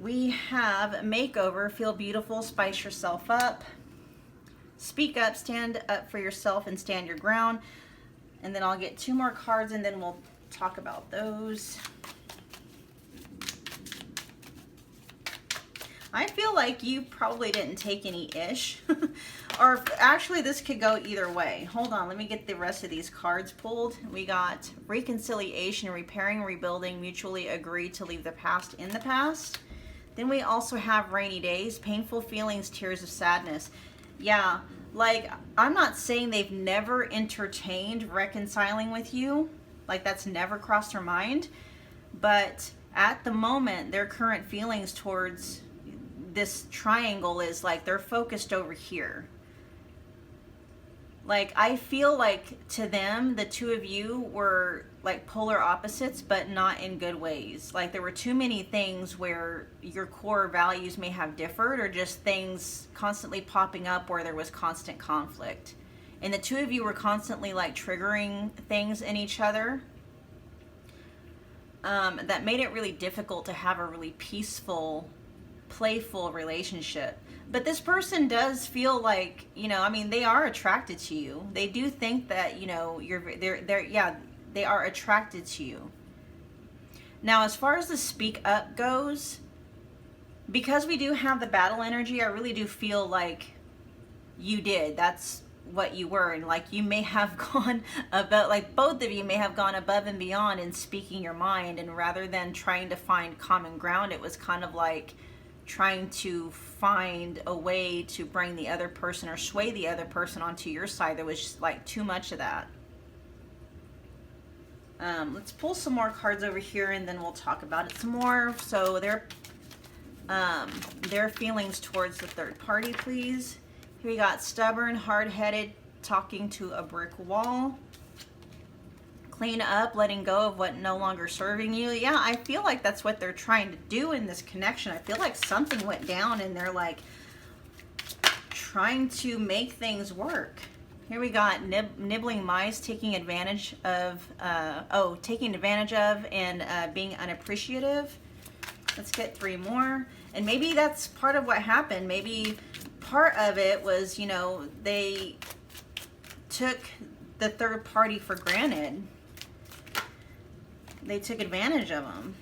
We have makeover, feel beautiful, spice yourself up. Speak up, stand up for yourself, and stand your ground. And then I'll get 2 more cards, and then we'll talk about those. I feel like you probably didn't take any ish. Or actually, this could go either way. Hold on, let me get the rest of these cards pulled. We got reconciliation, repairing, rebuilding, mutually agree to leave the past in the past. Then we also have rainy days, painful feelings, tears of sadness. Yeah, like, I'm not saying they've never entertained reconciling with you. Like, that's never crossed their mind. But at the moment, their current feelings towards this triangle is like they're focused over here. Like, I feel like to them, the two of you were like polar opposites, but not in good ways. Like, there were too many things where your core values may have differed, or just things constantly popping up where there was constant conflict. And the two of you were constantly like triggering things in each other. That made it really difficult to have a really peaceful, playful relationship. But this person does feel like, you know, I mean, they are attracted to you. They do think that, you know, they are attracted to you. Now, as far as the speak up goes, because we do have the battle energy, I really do feel like you did. That's what you were. And like, you may have gone about, like, both of you may have gone above and beyond in speaking your mind. And rather than trying to find common ground, it was kind of like trying to find a way to bring the other person or sway the other person onto your side. There was just like too much of that. Let's pull some more cards over here, and then we'll talk about it some more. So their feelings towards the third party, please. Here we got stubborn, hard-headed, talking to a brick wall. Clean up, letting go of what no longer serving you. Yeah, I feel like that's what they're trying to do in this connection. I feel like something went down and they're like trying to make things work. Here we got nibbling mice, taking advantage of and being unappreciative. Let's get 3 more. And maybe that's part of what happened. Maybe part of it was, you know, they took the third party for granted. They took advantage of them.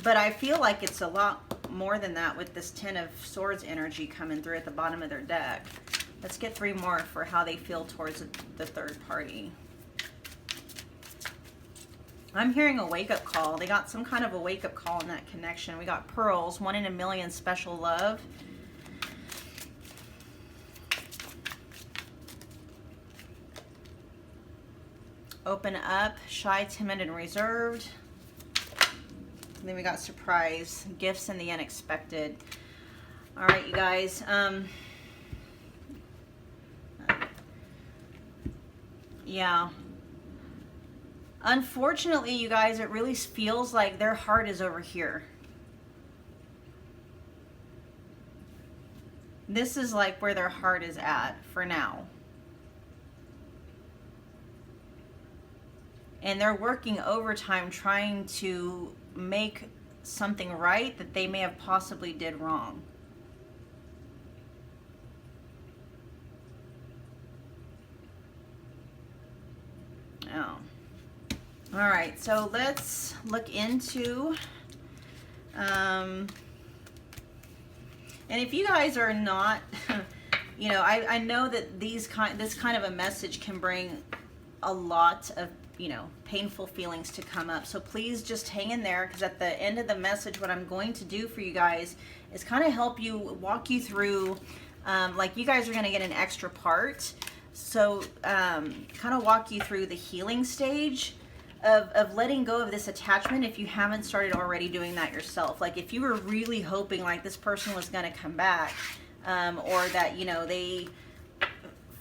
But I feel like it's a lot more than that with this Ten of Swords energy coming through at the bottom of their deck. Let's get 3 more for how they feel towards the third party. I'm hearing a wake-up call. They got some kind of a wake-up call in that connection. We got pearls, 1 in a million, special love. Open up, shy, timid, and reserved. And then we got surprise, gifts, and the unexpected. All right, you guys. Yeah. Unfortunately, you guys, it really feels like their heart is over here. This is like where their heart is at for now. And they're working overtime trying to make something right that they may have possibly did wrong. Oh. All right, so let's look into, and if you guys are not, you know, I know that this kind of a message can bring a lot of, you know, painful feelings to come up. So please just hang in there, because at the end of the message, what I'm going to do for you guys is kind of help you, walk you through, like you guys are going to get an extra part. So kind of walk you through the healing stage of letting go of this attachment if you haven't started already doing that yourself. Like if you were really hoping like this person was going to come back, or that, you know, they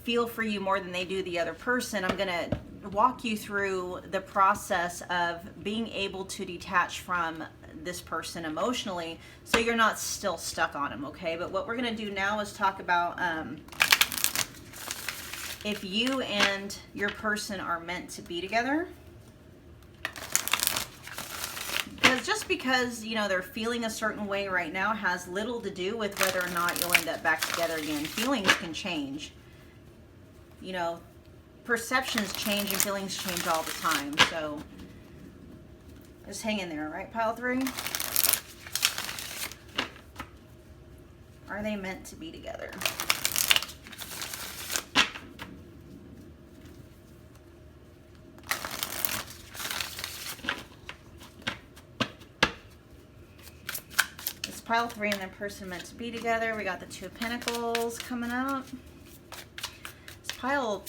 feel for you more than they do the other person, I'm going to walk you through the process of being able to detach from this person emotionally so you're not still stuck on them, okay? But what we're going to do now is talk about if you and your person are meant to be together. Because just because, you know, they're feeling a certain way right now has little to do with whether or not you'll end up back together again. Feelings can change. You know, perceptions change and feelings change all the time. So just hang in there, right, pile 3? Are they meant to be together? It's pile 3 and their person meant to be together. We got the 2 of Pentacles coming up. It's pile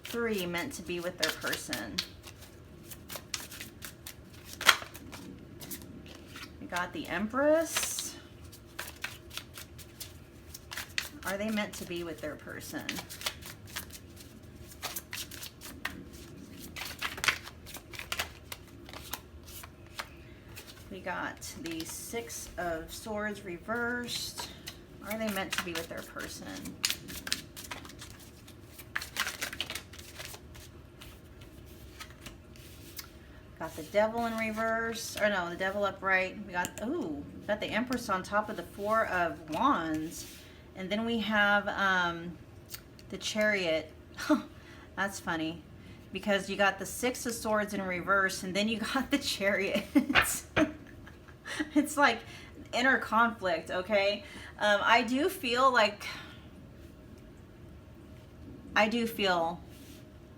3 meant to be with their person. We got the Empress. Are they meant to be with their person? We got the 6 of Swords reversed. Are they meant to be with their person? Got the Devil in reverse, or no, the Devil upright. We got, ooh, got the Empress on top of the 4 of Wands. And then we have the Chariot. That's funny, because you got the 6 of Swords in reverse, and then you got the Chariot. It's like inner conflict, okay? I do feel,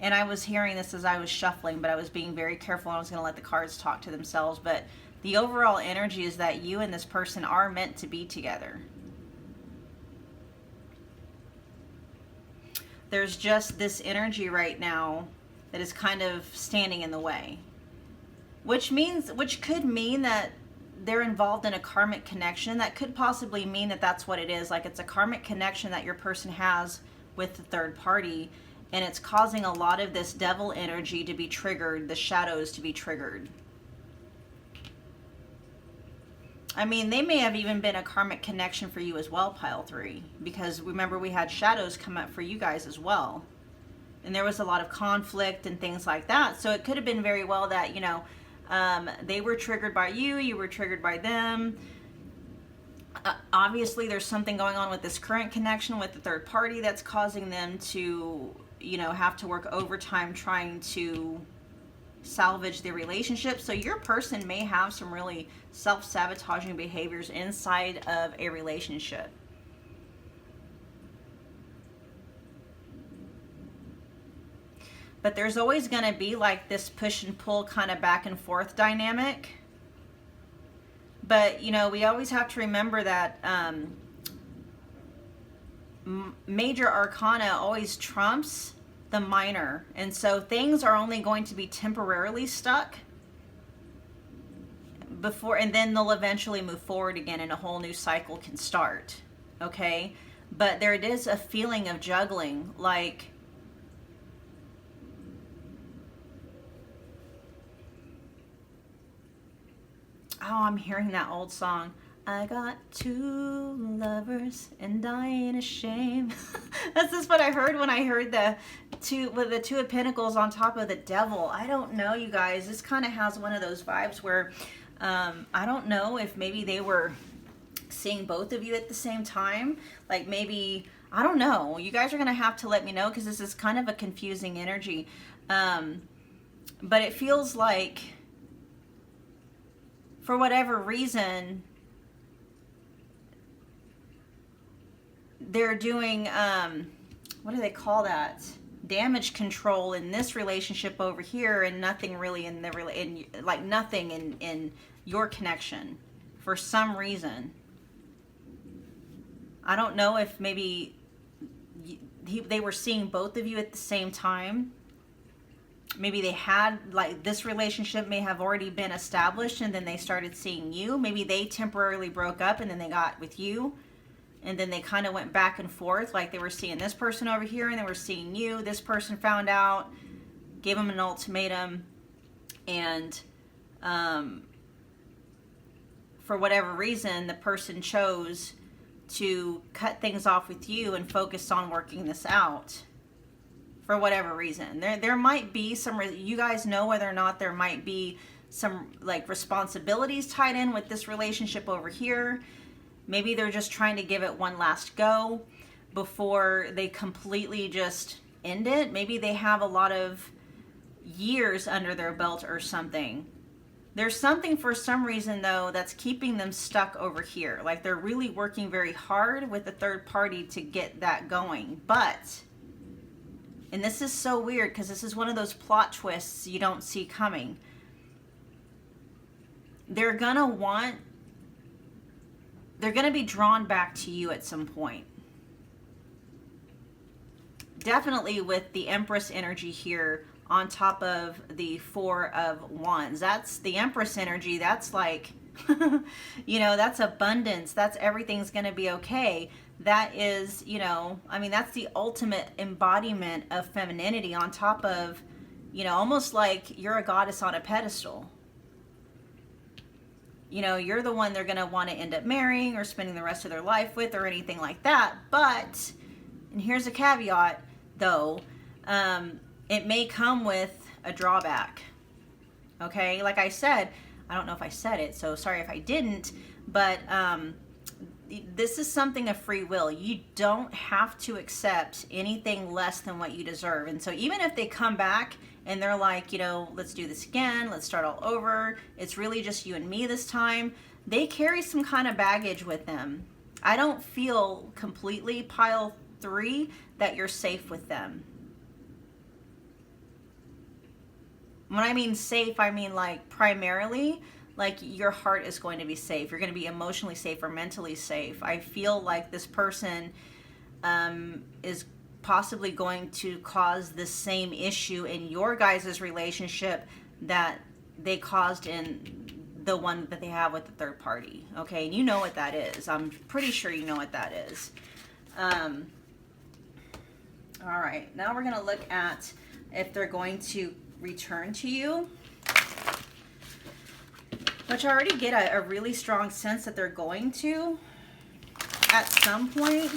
and I was hearing this as I was shuffling, but I was being very careful. I was going to let the cards talk to themselves. But the overall energy is that you and this person are meant to be together. There's just this energy right now that is kind of standing in the way. Which could mean that they're involved in a karmic connection. That could possibly mean that that's what it is. Like it's a karmic connection that your person has with the third party. And it's causing a lot of this devil energy to be triggered, the shadows to be triggered. I mean, they may have even been a karmic connection for you as well, pile 3. Because remember, we had shadows come up for you guys as well. And there was a lot of conflict and things like that. So it could have been very well that, you know, they were triggered by you, you were triggered by them. Obviously, there's something going on with this current connection with the third party that's causing them to, you know, have to work overtime trying to salvage the relationship. So your person may have some really self-sabotaging behaviors inside of a relationship. but there's always going to be like this push and pull kind of back and forth dynamic. But, you know, we always have to remember that major arcana always trumps the minor. And so things are only going to be temporarily stuck before, and then they'll eventually move forward again and a whole new cycle can start. Okay? But there it is, a feeling of juggling, like, oh, I'm hearing that old song. I got two lovers and I ain't ashamed. That's just what I heard when I heard the two of Pentacles on top of the Devil. I don't know, you guys. This kind of has one of those vibes where I don't know if maybe they were seeing both of you at the same time. Like maybe, I don't know. You guys are going to have to let me know because this is kind of a confusing energy. But it feels like, for whatever reason, they're doing, what do they call that? Damage control in this relationship over here, and nothing really in the like nothing in your connection for some reason. I don't know if maybe they were seeing both of you at the same time. Maybe they had, like, this relationship may have already been established and then they started seeing you. Maybe they temporarily broke up and then they got with you. And then they kind of went back and forth. Like they were seeing this person over here and they were seeing you. This person found out, gave them an ultimatum. And for whatever reason, the person chose to cut things off with you and focus on working this out. For whatever reason, there might be some, you guys know whether or not there might be some like responsibilities tied in with this relationship over here. Maybe they're just trying to give it one last go before they completely just end it. Maybe they have a lot of years under their belt or something. There's something for some reason though that's keeping them stuck over here. Like they're really working very hard with a third party to get that going. But, and this is so weird because this is one of those plot twists you don't see coming. They're gonna be drawn back to you at some point. Definitely with the Empress energy here on top of the Four of Wands. That's the Empress energy. That's like, you know, that's abundance. That's everything's gonna be okay. That is, you know, I mean, that's the ultimate embodiment of femininity on top of, you know, almost like you're a goddess on a pedestal. You know, you're the one they're going to want to end up marrying or spending the rest of their life with or anything like that. But, and here's a caveat though, it may come with a drawback. Okay, like I said, I don't know if I said it, so sorry if I didn't, but this is something of free will. You don't have to accept anything less than what you deserve. And so even if they come back and they're like, you know, let's do this again, let's start all over, it's really just you and me this time, they carry some kind of baggage with them. I don't feel completely, pile 3, that you're safe with them. When I mean safe, I mean like primarily, like your heart is going to be safe. You're going to be emotionally safe or mentally safe. I feel like this person is possibly going to cause the same issue in your guys' relationship that they caused in the one that they have with the third party. Okay, and you know what that is. I'm pretty sure you know what that is. All right, now we're going to look at if they're going to return to you, which I already get a really strong sense that they're going to at some point,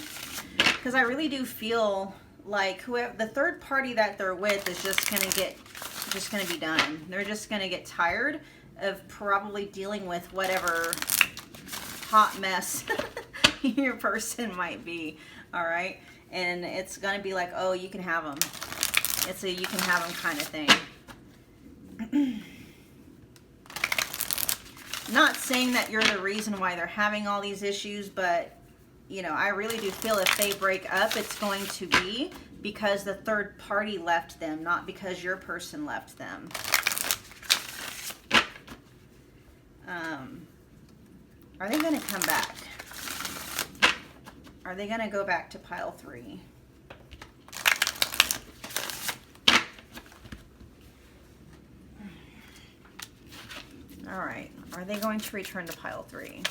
because I really do feel like whoever the third party that they're with is just going to be done. They're just going to get tired of probably dealing with whatever hot mess your person might be. All right, and it's going to be like, oh, you can have them. It's a you can have them kind of thing. Not saying that you're the reason why they're having all these issues, but you know, I really do feel if they break up, it's going to be because the third party left them, not because your person left them. Are they going to come back? Are they going to go back to pile 3? All right. Are they going to return to pile 3?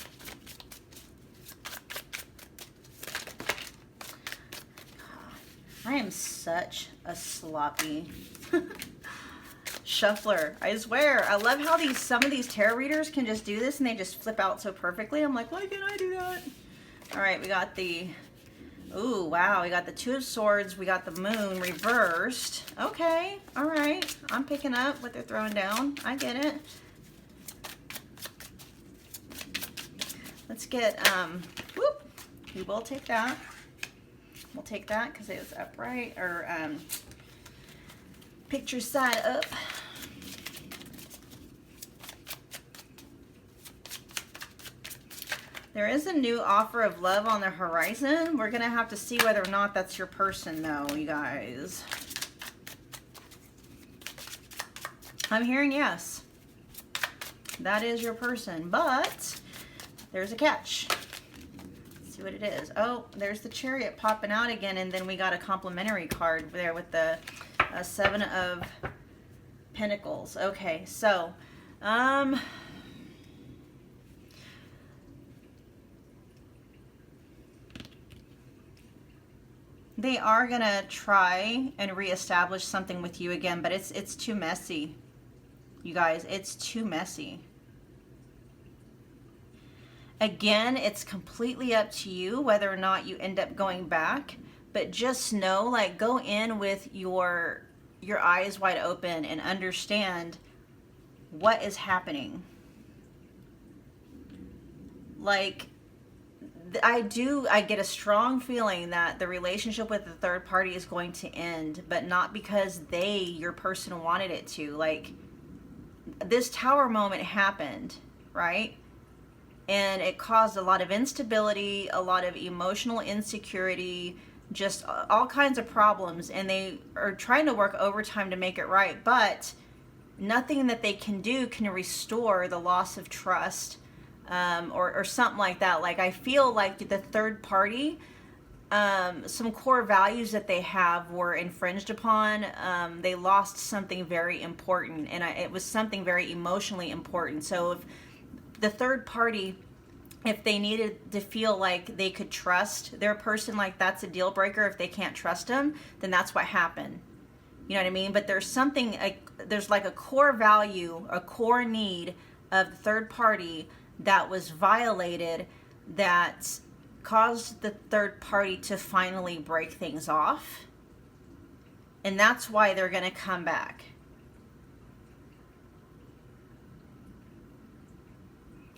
I am such a sloppy shuffler. I swear. I love how some of these tarot readers can just do this and they just flip out so perfectly. I'm like, why can't I do that? All right, we got the, ooh, wow. We got the 2 of Swords. We got the Moon reversed. Okay, all right. I'm picking up what they're throwing down. I get it. Let's get, whoop. We will take that. We'll take that because it was upright, or picture side up. There is a new offer of love on the horizon. We're going to have to see whether or not that's your person, though, you guys. I'm hearing yes. That is your person, but there's a catch. See what it is. Oh, there's the Chariot popping out again, and then we got a complimentary card there with the 7 of Pentacles. Okay, so they are gonna try and reestablish something with you again, but it's too messy, you guys. It's too messy. Again, it's completely up to you whether or not you end up going back, but just know, like, go in with your eyes wide open and understand what is happening. Like, I get a strong feeling that the relationship with the third party is going to end, but not because your person wanted it to. Like, this Tower moment happened, right? And it caused a lot of instability, a lot of emotional insecurity, just all kinds of problems. And they are trying to work overtime to make it right. But nothing that they can do can restore the loss of trust, or something like that. Like, I feel like the third party, some core values that they have were infringed upon. They lost something very important. And it was something very emotionally important. So if the third party, if they needed to feel like they could trust their person, like that's a deal breaker. If they can't trust them, then that's what happened. You know what I mean? But there's something, there's like a core value, a core need of the third party that was violated, that caused the third party to finally break things off. And that's why they're going to come back.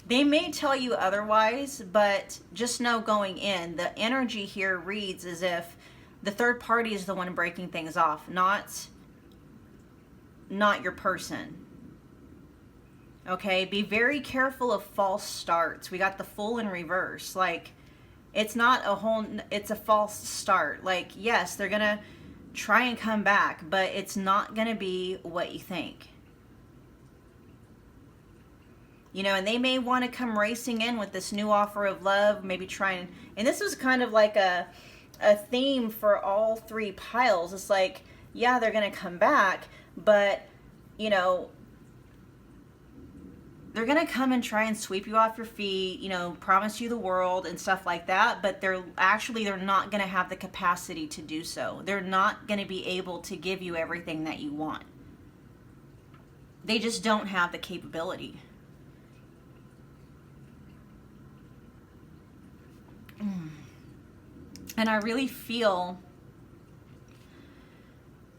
They may tell you otherwise, but just know going in, the energy here reads as if the third party is the one breaking things off, not your person. Okay, be very careful of false starts. We got the Fool in reverse. Like, it's not it's a false start. Like, yes, they're going to try and come back, but it's not going to be what you think. You know, and they may want to come racing in with this new offer of love, maybe trying, and this was kind of like a theme for all 3 piles. It's like, yeah, they're going to come back, but, you know, they're going to come and try and sweep you off your feet, you know, promise you the world and stuff like that, but they're not going to have the capacity to do so. They're not going to be able to give you everything that you want. They just don't have the capability. And I really feel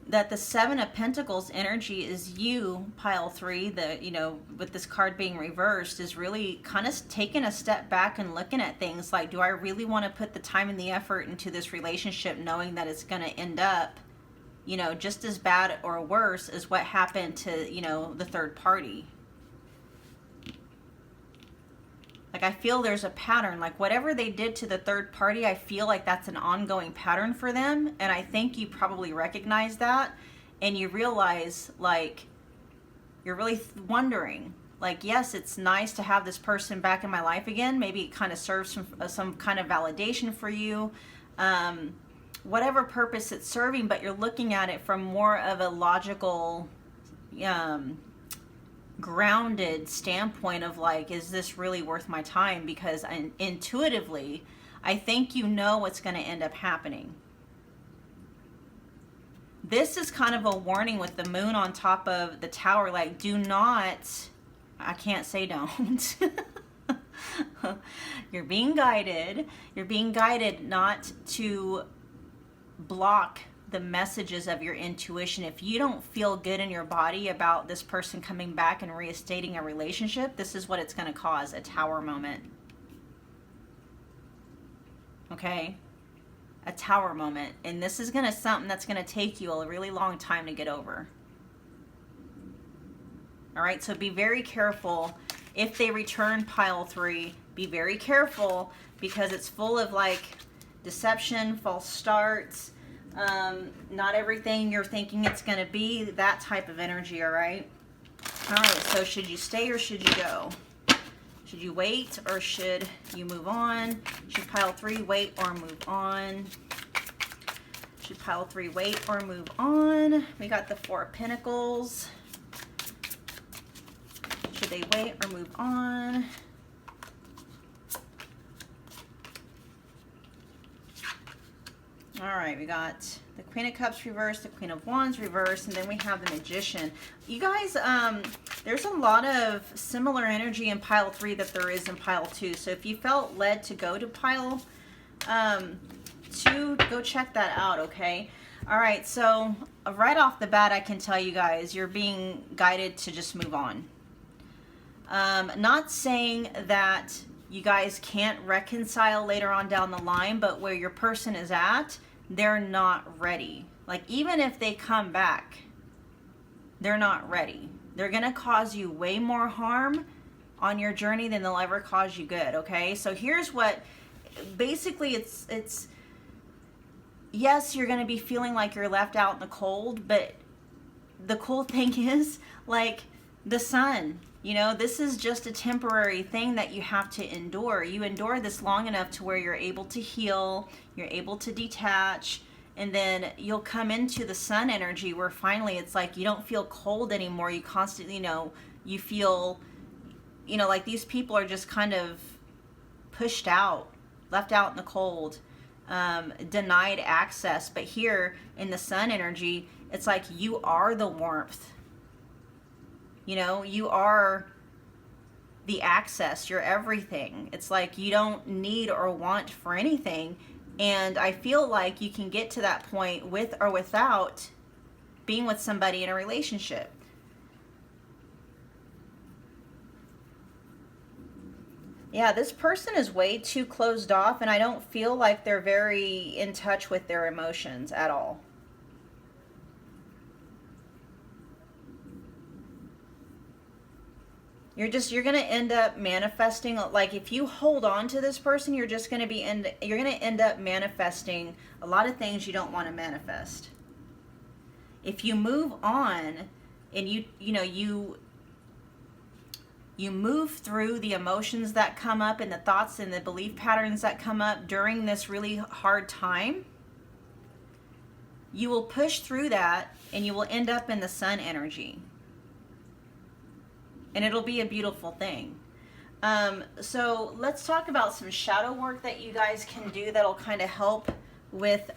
that the 7 of Pentacles energy is you, pile 3, you know, with this card being reversed, is really kind of taking a step back and looking at things like, do I really want to put the time and the effort into this relationship knowing that it's going to end up, you know, just as bad or worse as what happened to, you know, the third party? Like, I feel there's a pattern. Like, whatever they did to the third party, I feel like that's an ongoing pattern for them. And I think you probably recognize that. And you realize, like, you're really wondering, like, yes, it's nice to have this person back in my life again. Maybe it kind of serves some kind of validation for you. Whatever purpose it's serving, but you're looking at it from more of a logical, grounded standpoint of like, is this really worth my time? Because intuitively, I think you know what's going to end up happening. This is kind of a warning with the moon on top of the tower. Like, do not, I can't say don't. You're being guided. You're being guided not to block the messages of your intuition. If you don't feel good in your body about this person coming back and reinstating a relationship, this is what it's going to cause, a tower moment. Okay? A tower moment. And this is going to something that's going to take you a really long time to get over. All right? So be very careful. If they return pile 3, be very careful, because it's full of like deception, false starts, not everything you're thinking it's going to be, that type of energy. All right. All right. So should you stay or should you go? Should you wait or should you move on? Should pile 3 wait or move on? Should pile 3 wait or move on? We got the 4 of Pentacles. Should they wait or move on? All right, we got the Queen of Cups reversed, the Queen of Wands reversed, and then we have the Magician. You guys, there's a lot of similar energy in pile 3 that there is in pile 2. So if you felt led to go to pile 2, go check that out, okay? All right, so right off the bat, I can tell you guys, you're being guided to just move on. Not saying that you guys can't reconcile later on down the line, but where your person is at, they're not ready. Like, even if they come back, they're not ready. They're going to cause you way more harm on your journey than they'll ever cause you good, okay? So here's what, basically it's yes, you're going to be feeling like you're left out in the cold, but the cool thing is, like, the sun, you know, this is just a temporary thing that you have to endure. You endure this long enough to where you're able to heal, you're able to detach, and then you'll come into the sun energy where finally it's like you don't feel cold anymore. You constantly, you know, you feel, you know, like these people are just kind of pushed out, left out in the cold, denied access. But here in the sun energy, it's like you are the warmth. You know, you are the access, you're everything. It's like you don't need or want for anything. And I feel like you can get to that point with or without being with somebody in a relationship. Yeah, this person is way too closed off, and I don't feel like they're very in touch with their emotions at all. You're going to end up manifesting, like if you hold on to this person, you're just going to you're going to end up manifesting a lot of things you don't want to manifest. If you move on and you move through the emotions that come up and the thoughts and the belief patterns that come up during this really hard time, you will push through that and you will end up in the sun energy. And it'll be a beautiful thing. So let's talk about some shadow work that you guys can do that'll kind of help with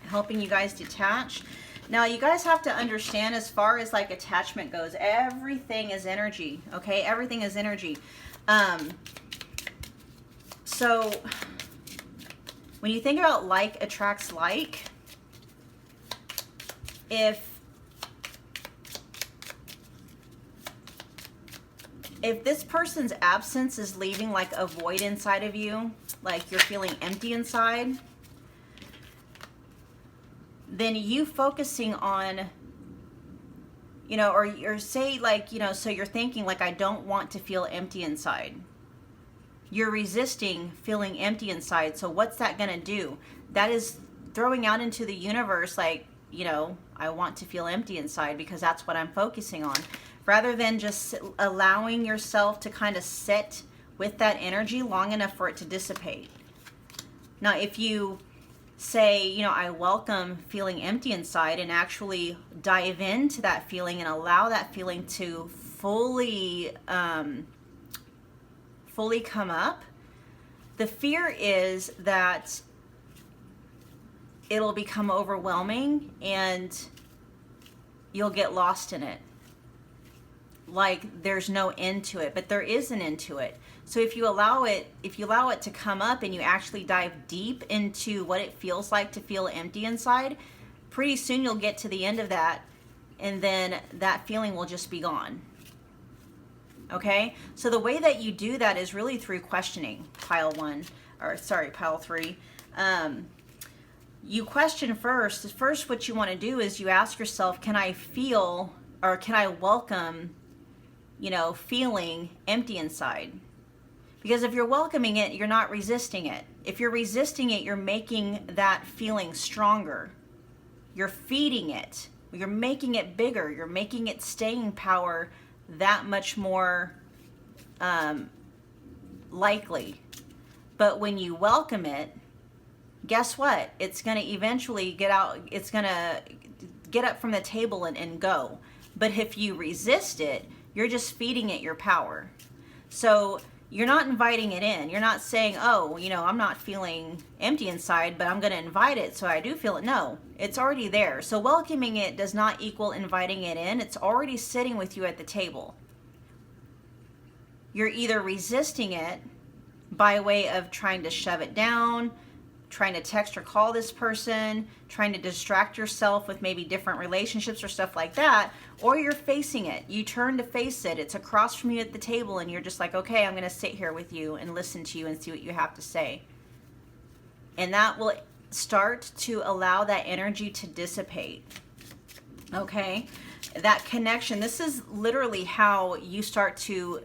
helping you guys detach. Now, you guys have to understand, as far as like attachment goes, everything is energy, okay? Everything is energy. So when you think about like attracts like, if this person's absence is leaving like a void inside of you, like you're feeling empty inside, then you focusing on you know, or say like, you know, so you're thinking like, I don't want to feel empty inside. You're resisting feeling empty inside. So what's that going to do? That is throwing out into the universe like, you know, I want to feel empty inside because that's what I'm focusing on. Rather than just allowing yourself to kind of sit with that energy long enough for it to dissipate. Now, if you say, you know, I welcome feeling empty inside and actually dive into that feeling and allow that feeling to fully come up, the fear is that it'll become overwhelming and you'll get lost in it. Like there's no end to it, but there is an end to it. So if you allow it to come up and you actually dive deep into what it feels like to feel empty inside, pretty soon you'll get to the end of that, and then that feeling will just be gone. Okay? So the way that you do that is really through questioning, pile 3. You question first. First, what you want to do is you ask yourself, can I feel, or can I welcome, you know, feeling empty inside? Because if you're welcoming it, you're not resisting it. If you're resisting it, you're making that feeling stronger. You're feeding it. You're making it bigger. You're making its staying power that much more likely. But when you welcome it, guess what? It's going to eventually get out. It's going to get up from the table and go. But if you resist it, you're just feeding it your power. So you're not inviting it in. You're not saying, oh, you know, I'm not feeling empty inside, but I'm going to invite it so I do feel it. No, it's already there. So welcoming it does not equal inviting it in. It's already sitting with you at the table. You're either resisting it by way of trying to shove it down, trying to text or call this person, trying to distract yourself with maybe different relationships or stuff like that, or you're facing it. You turn to face it. It's across from you at the table and you're just like, okay, I'm going to sit here with you and listen to you and see what you have to say. And that will start to allow that energy to dissipate. Okay? That connection, this is literally how you start to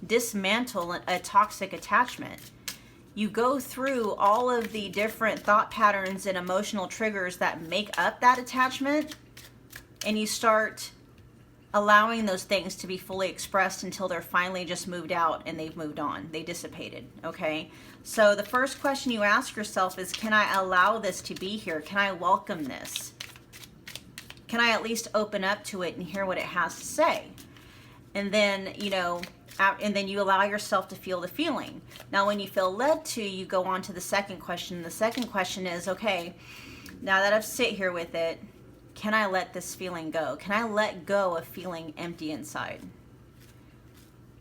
dismantle a toxic attachment. You go through all of the different thought patterns and emotional triggers that make up that attachment, and you start allowing those things to be fully expressed until they're finally just moved out and they've moved on. They dissipated, okay? So the first question you ask yourself is, can I allow this to be here? Can I welcome this? Can I at least open up to it and hear what it has to say? And then, you know, and then you allow yourself to feel the feeling. Now, when you feel led to, you go on to the second question. The second question is, okay, now that I've sit here with it, can I let this feeling go? Can I let go of feeling empty inside?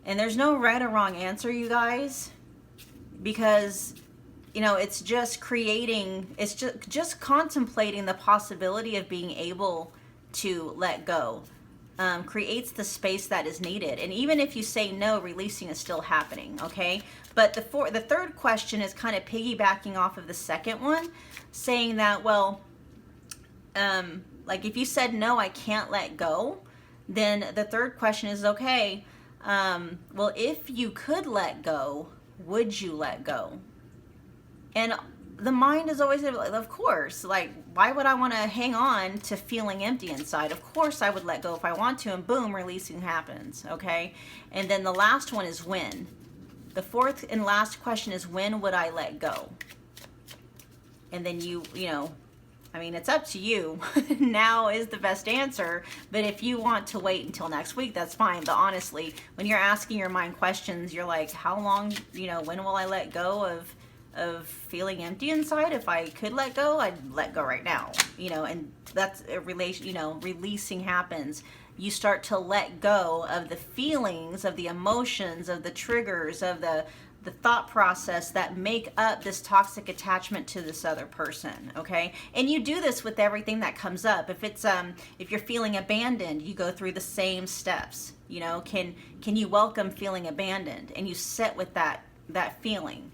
And there's no right or wrong answer, you guys, because, you know, it's just creating, it's just contemplating the possibility of being able to let go. Creates the space that is needed. And even if you say no, releasing is still happening, okay? But the third question is kind of piggybacking off of the second one, saying that, well, like if you said no, I can't let go, then the third question is, okay, well, if you could let go, would you let go? And the mind is always, of course, like, why would I want to hang on to feeling empty inside? Of course I would let go if I want to, and boom, releasing happens, okay? And then the last one is when. The fourth and last question is, when would I let go? And then you know, I mean, it's up to you. Now is the best answer, but if you want to wait until next week, that's fine. But honestly, when you're asking your mind questions, you're like, how long, you know, when will I let go of feeling empty inside? If I could let go, I'd let go right now, you know. And that's a relation, you know, releasing happens. You start to let go of the feelings, of the emotions, of the triggers, of the thought process that make up this toxic attachment to this other person, okay? And you do this with everything that comes up. If it's if you're feeling abandoned, you go through the same steps. You know, can you welcome feeling abandoned? And you sit with that feeling.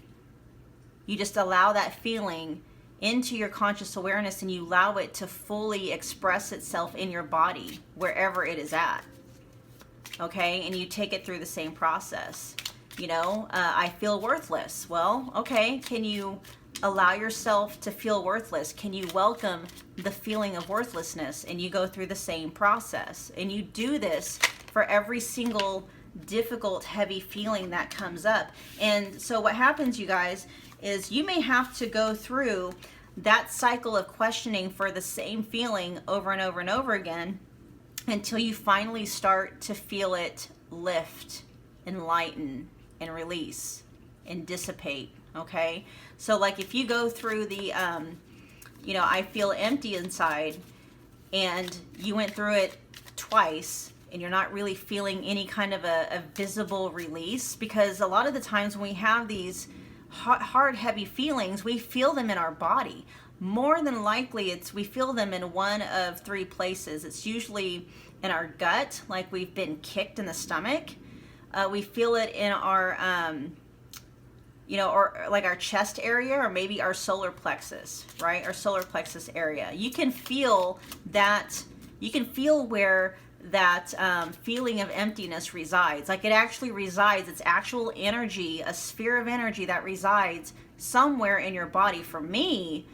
You just allow that feeling into your conscious awareness and you allow it to fully express itself in your body, wherever it is at. Okay, and you take it through the same process. You know, I feel worthless. Well, okay, can you allow yourself to feel worthless? Can you welcome the feeling of worthlessness? And you go through the same process. And you do this for every single difficult, heavy feeling that comes up. And so what happens, you guys, is you may have to go through that cycle of questioning for the same feeling over and over and over again until you finally start to feel it lift and lighten and release and dissipate. Okay, so like if you go through the you know, I feel empty inside, and you went through it twice and you're not really feeling any kind of a visible release, because a lot of the times when we have these hard, heavy feelings, we feel them in our body. More than likely, we feel them in one of three places. It's usually in our gut, like we've been kicked in the stomach. We feel it in our, you know, or like our chest area, or maybe our solar plexus, right? Our solar plexus area. You can feel that, you can feel where that feeling of emptiness resides. Like it actually resides, it's actual energy, a sphere of energy that resides somewhere in your body. For me,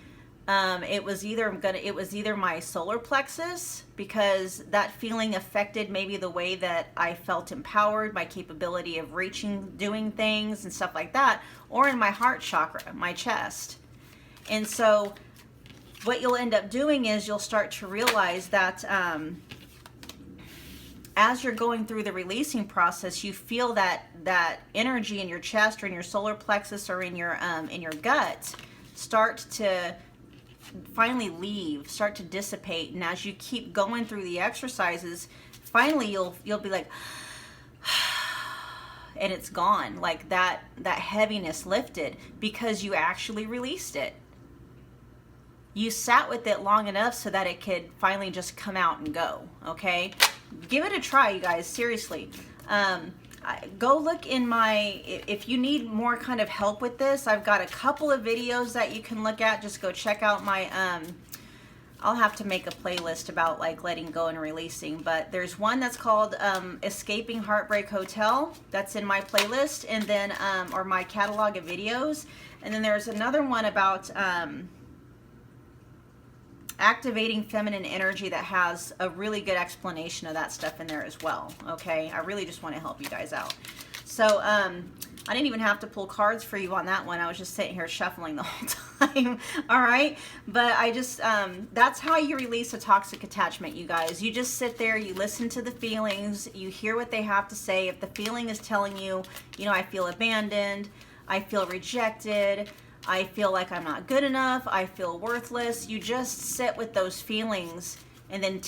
it was either my solar plexus, because that feeling affected maybe the way that I felt empowered, my capability of reaching, doing things and stuff like that, or in my heart chakra, my chest. And so what you'll end up doing is you'll start to realize that as you're going through the releasing process, you feel that energy in your chest or in your solar plexus or in your gut start to finally leave, start to dissipate. And as you keep going through the exercises, finally you'll be like, and it's gone. Like that heaviness lifted because you actually released it. You sat with it long enough so that it could finally just come out and go. Okay, give it a try, you guys, seriously. Go look in my, if you need more kind of help with this, I've got a couple of videos that you can look at. Just go check out my, I'll have to make a playlist about like letting go and releasing, but there's one that's called Escaping Heartbreak Hotel. That's in my playlist, and then, or my catalog of videos. And then there's another one about activating feminine energy that has a really good explanation of that stuff in there as well. Okay, I really just want to help you guys out. So I didn't even have to pull cards for you on that one. I was just sitting here shuffling the whole time. All right, but I just that's how you release a toxic attachment, you guys. You just sit there, you listen to the feelings, you hear what they have to say. If the feeling is telling you, you know, I feel abandoned, I feel rejected, I feel like I'm not good enough, I feel worthless, you just sit with those feelings and then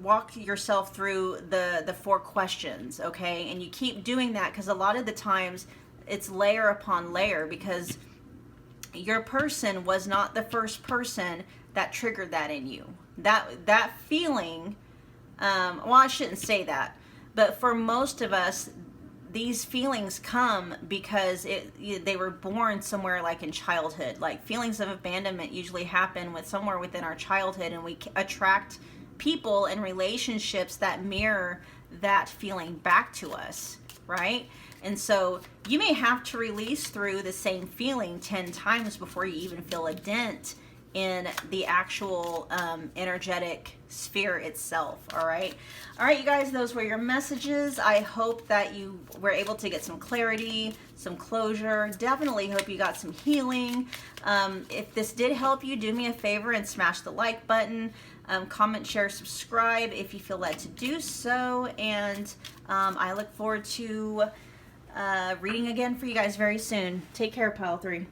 walk yourself through the 4 questions, okay? And you keep doing that, because a lot of the times it's layer upon layer, because your person was not the first person that triggered that in you. That feeling, well, I shouldn't say that, but for most of us, these feelings come because they were born somewhere, like in childhood. Like feelings of abandonment usually happen somewhere within our childhood, and we attract people and relationships that mirror that feeling back to us, right? And so you may have to release through the same feeling 10 times before you even feel a dent in the actual energetic sphere itself. All right, you guys, those were your messages. I hope that you were able to get some clarity, some closure. Definitely hope you got some healing. If this did help you, do me a favor and smash the like button. Comment, share, subscribe if you feel led to do so, and I look forward to reading again for you guys very soon. Take care, Pile 3.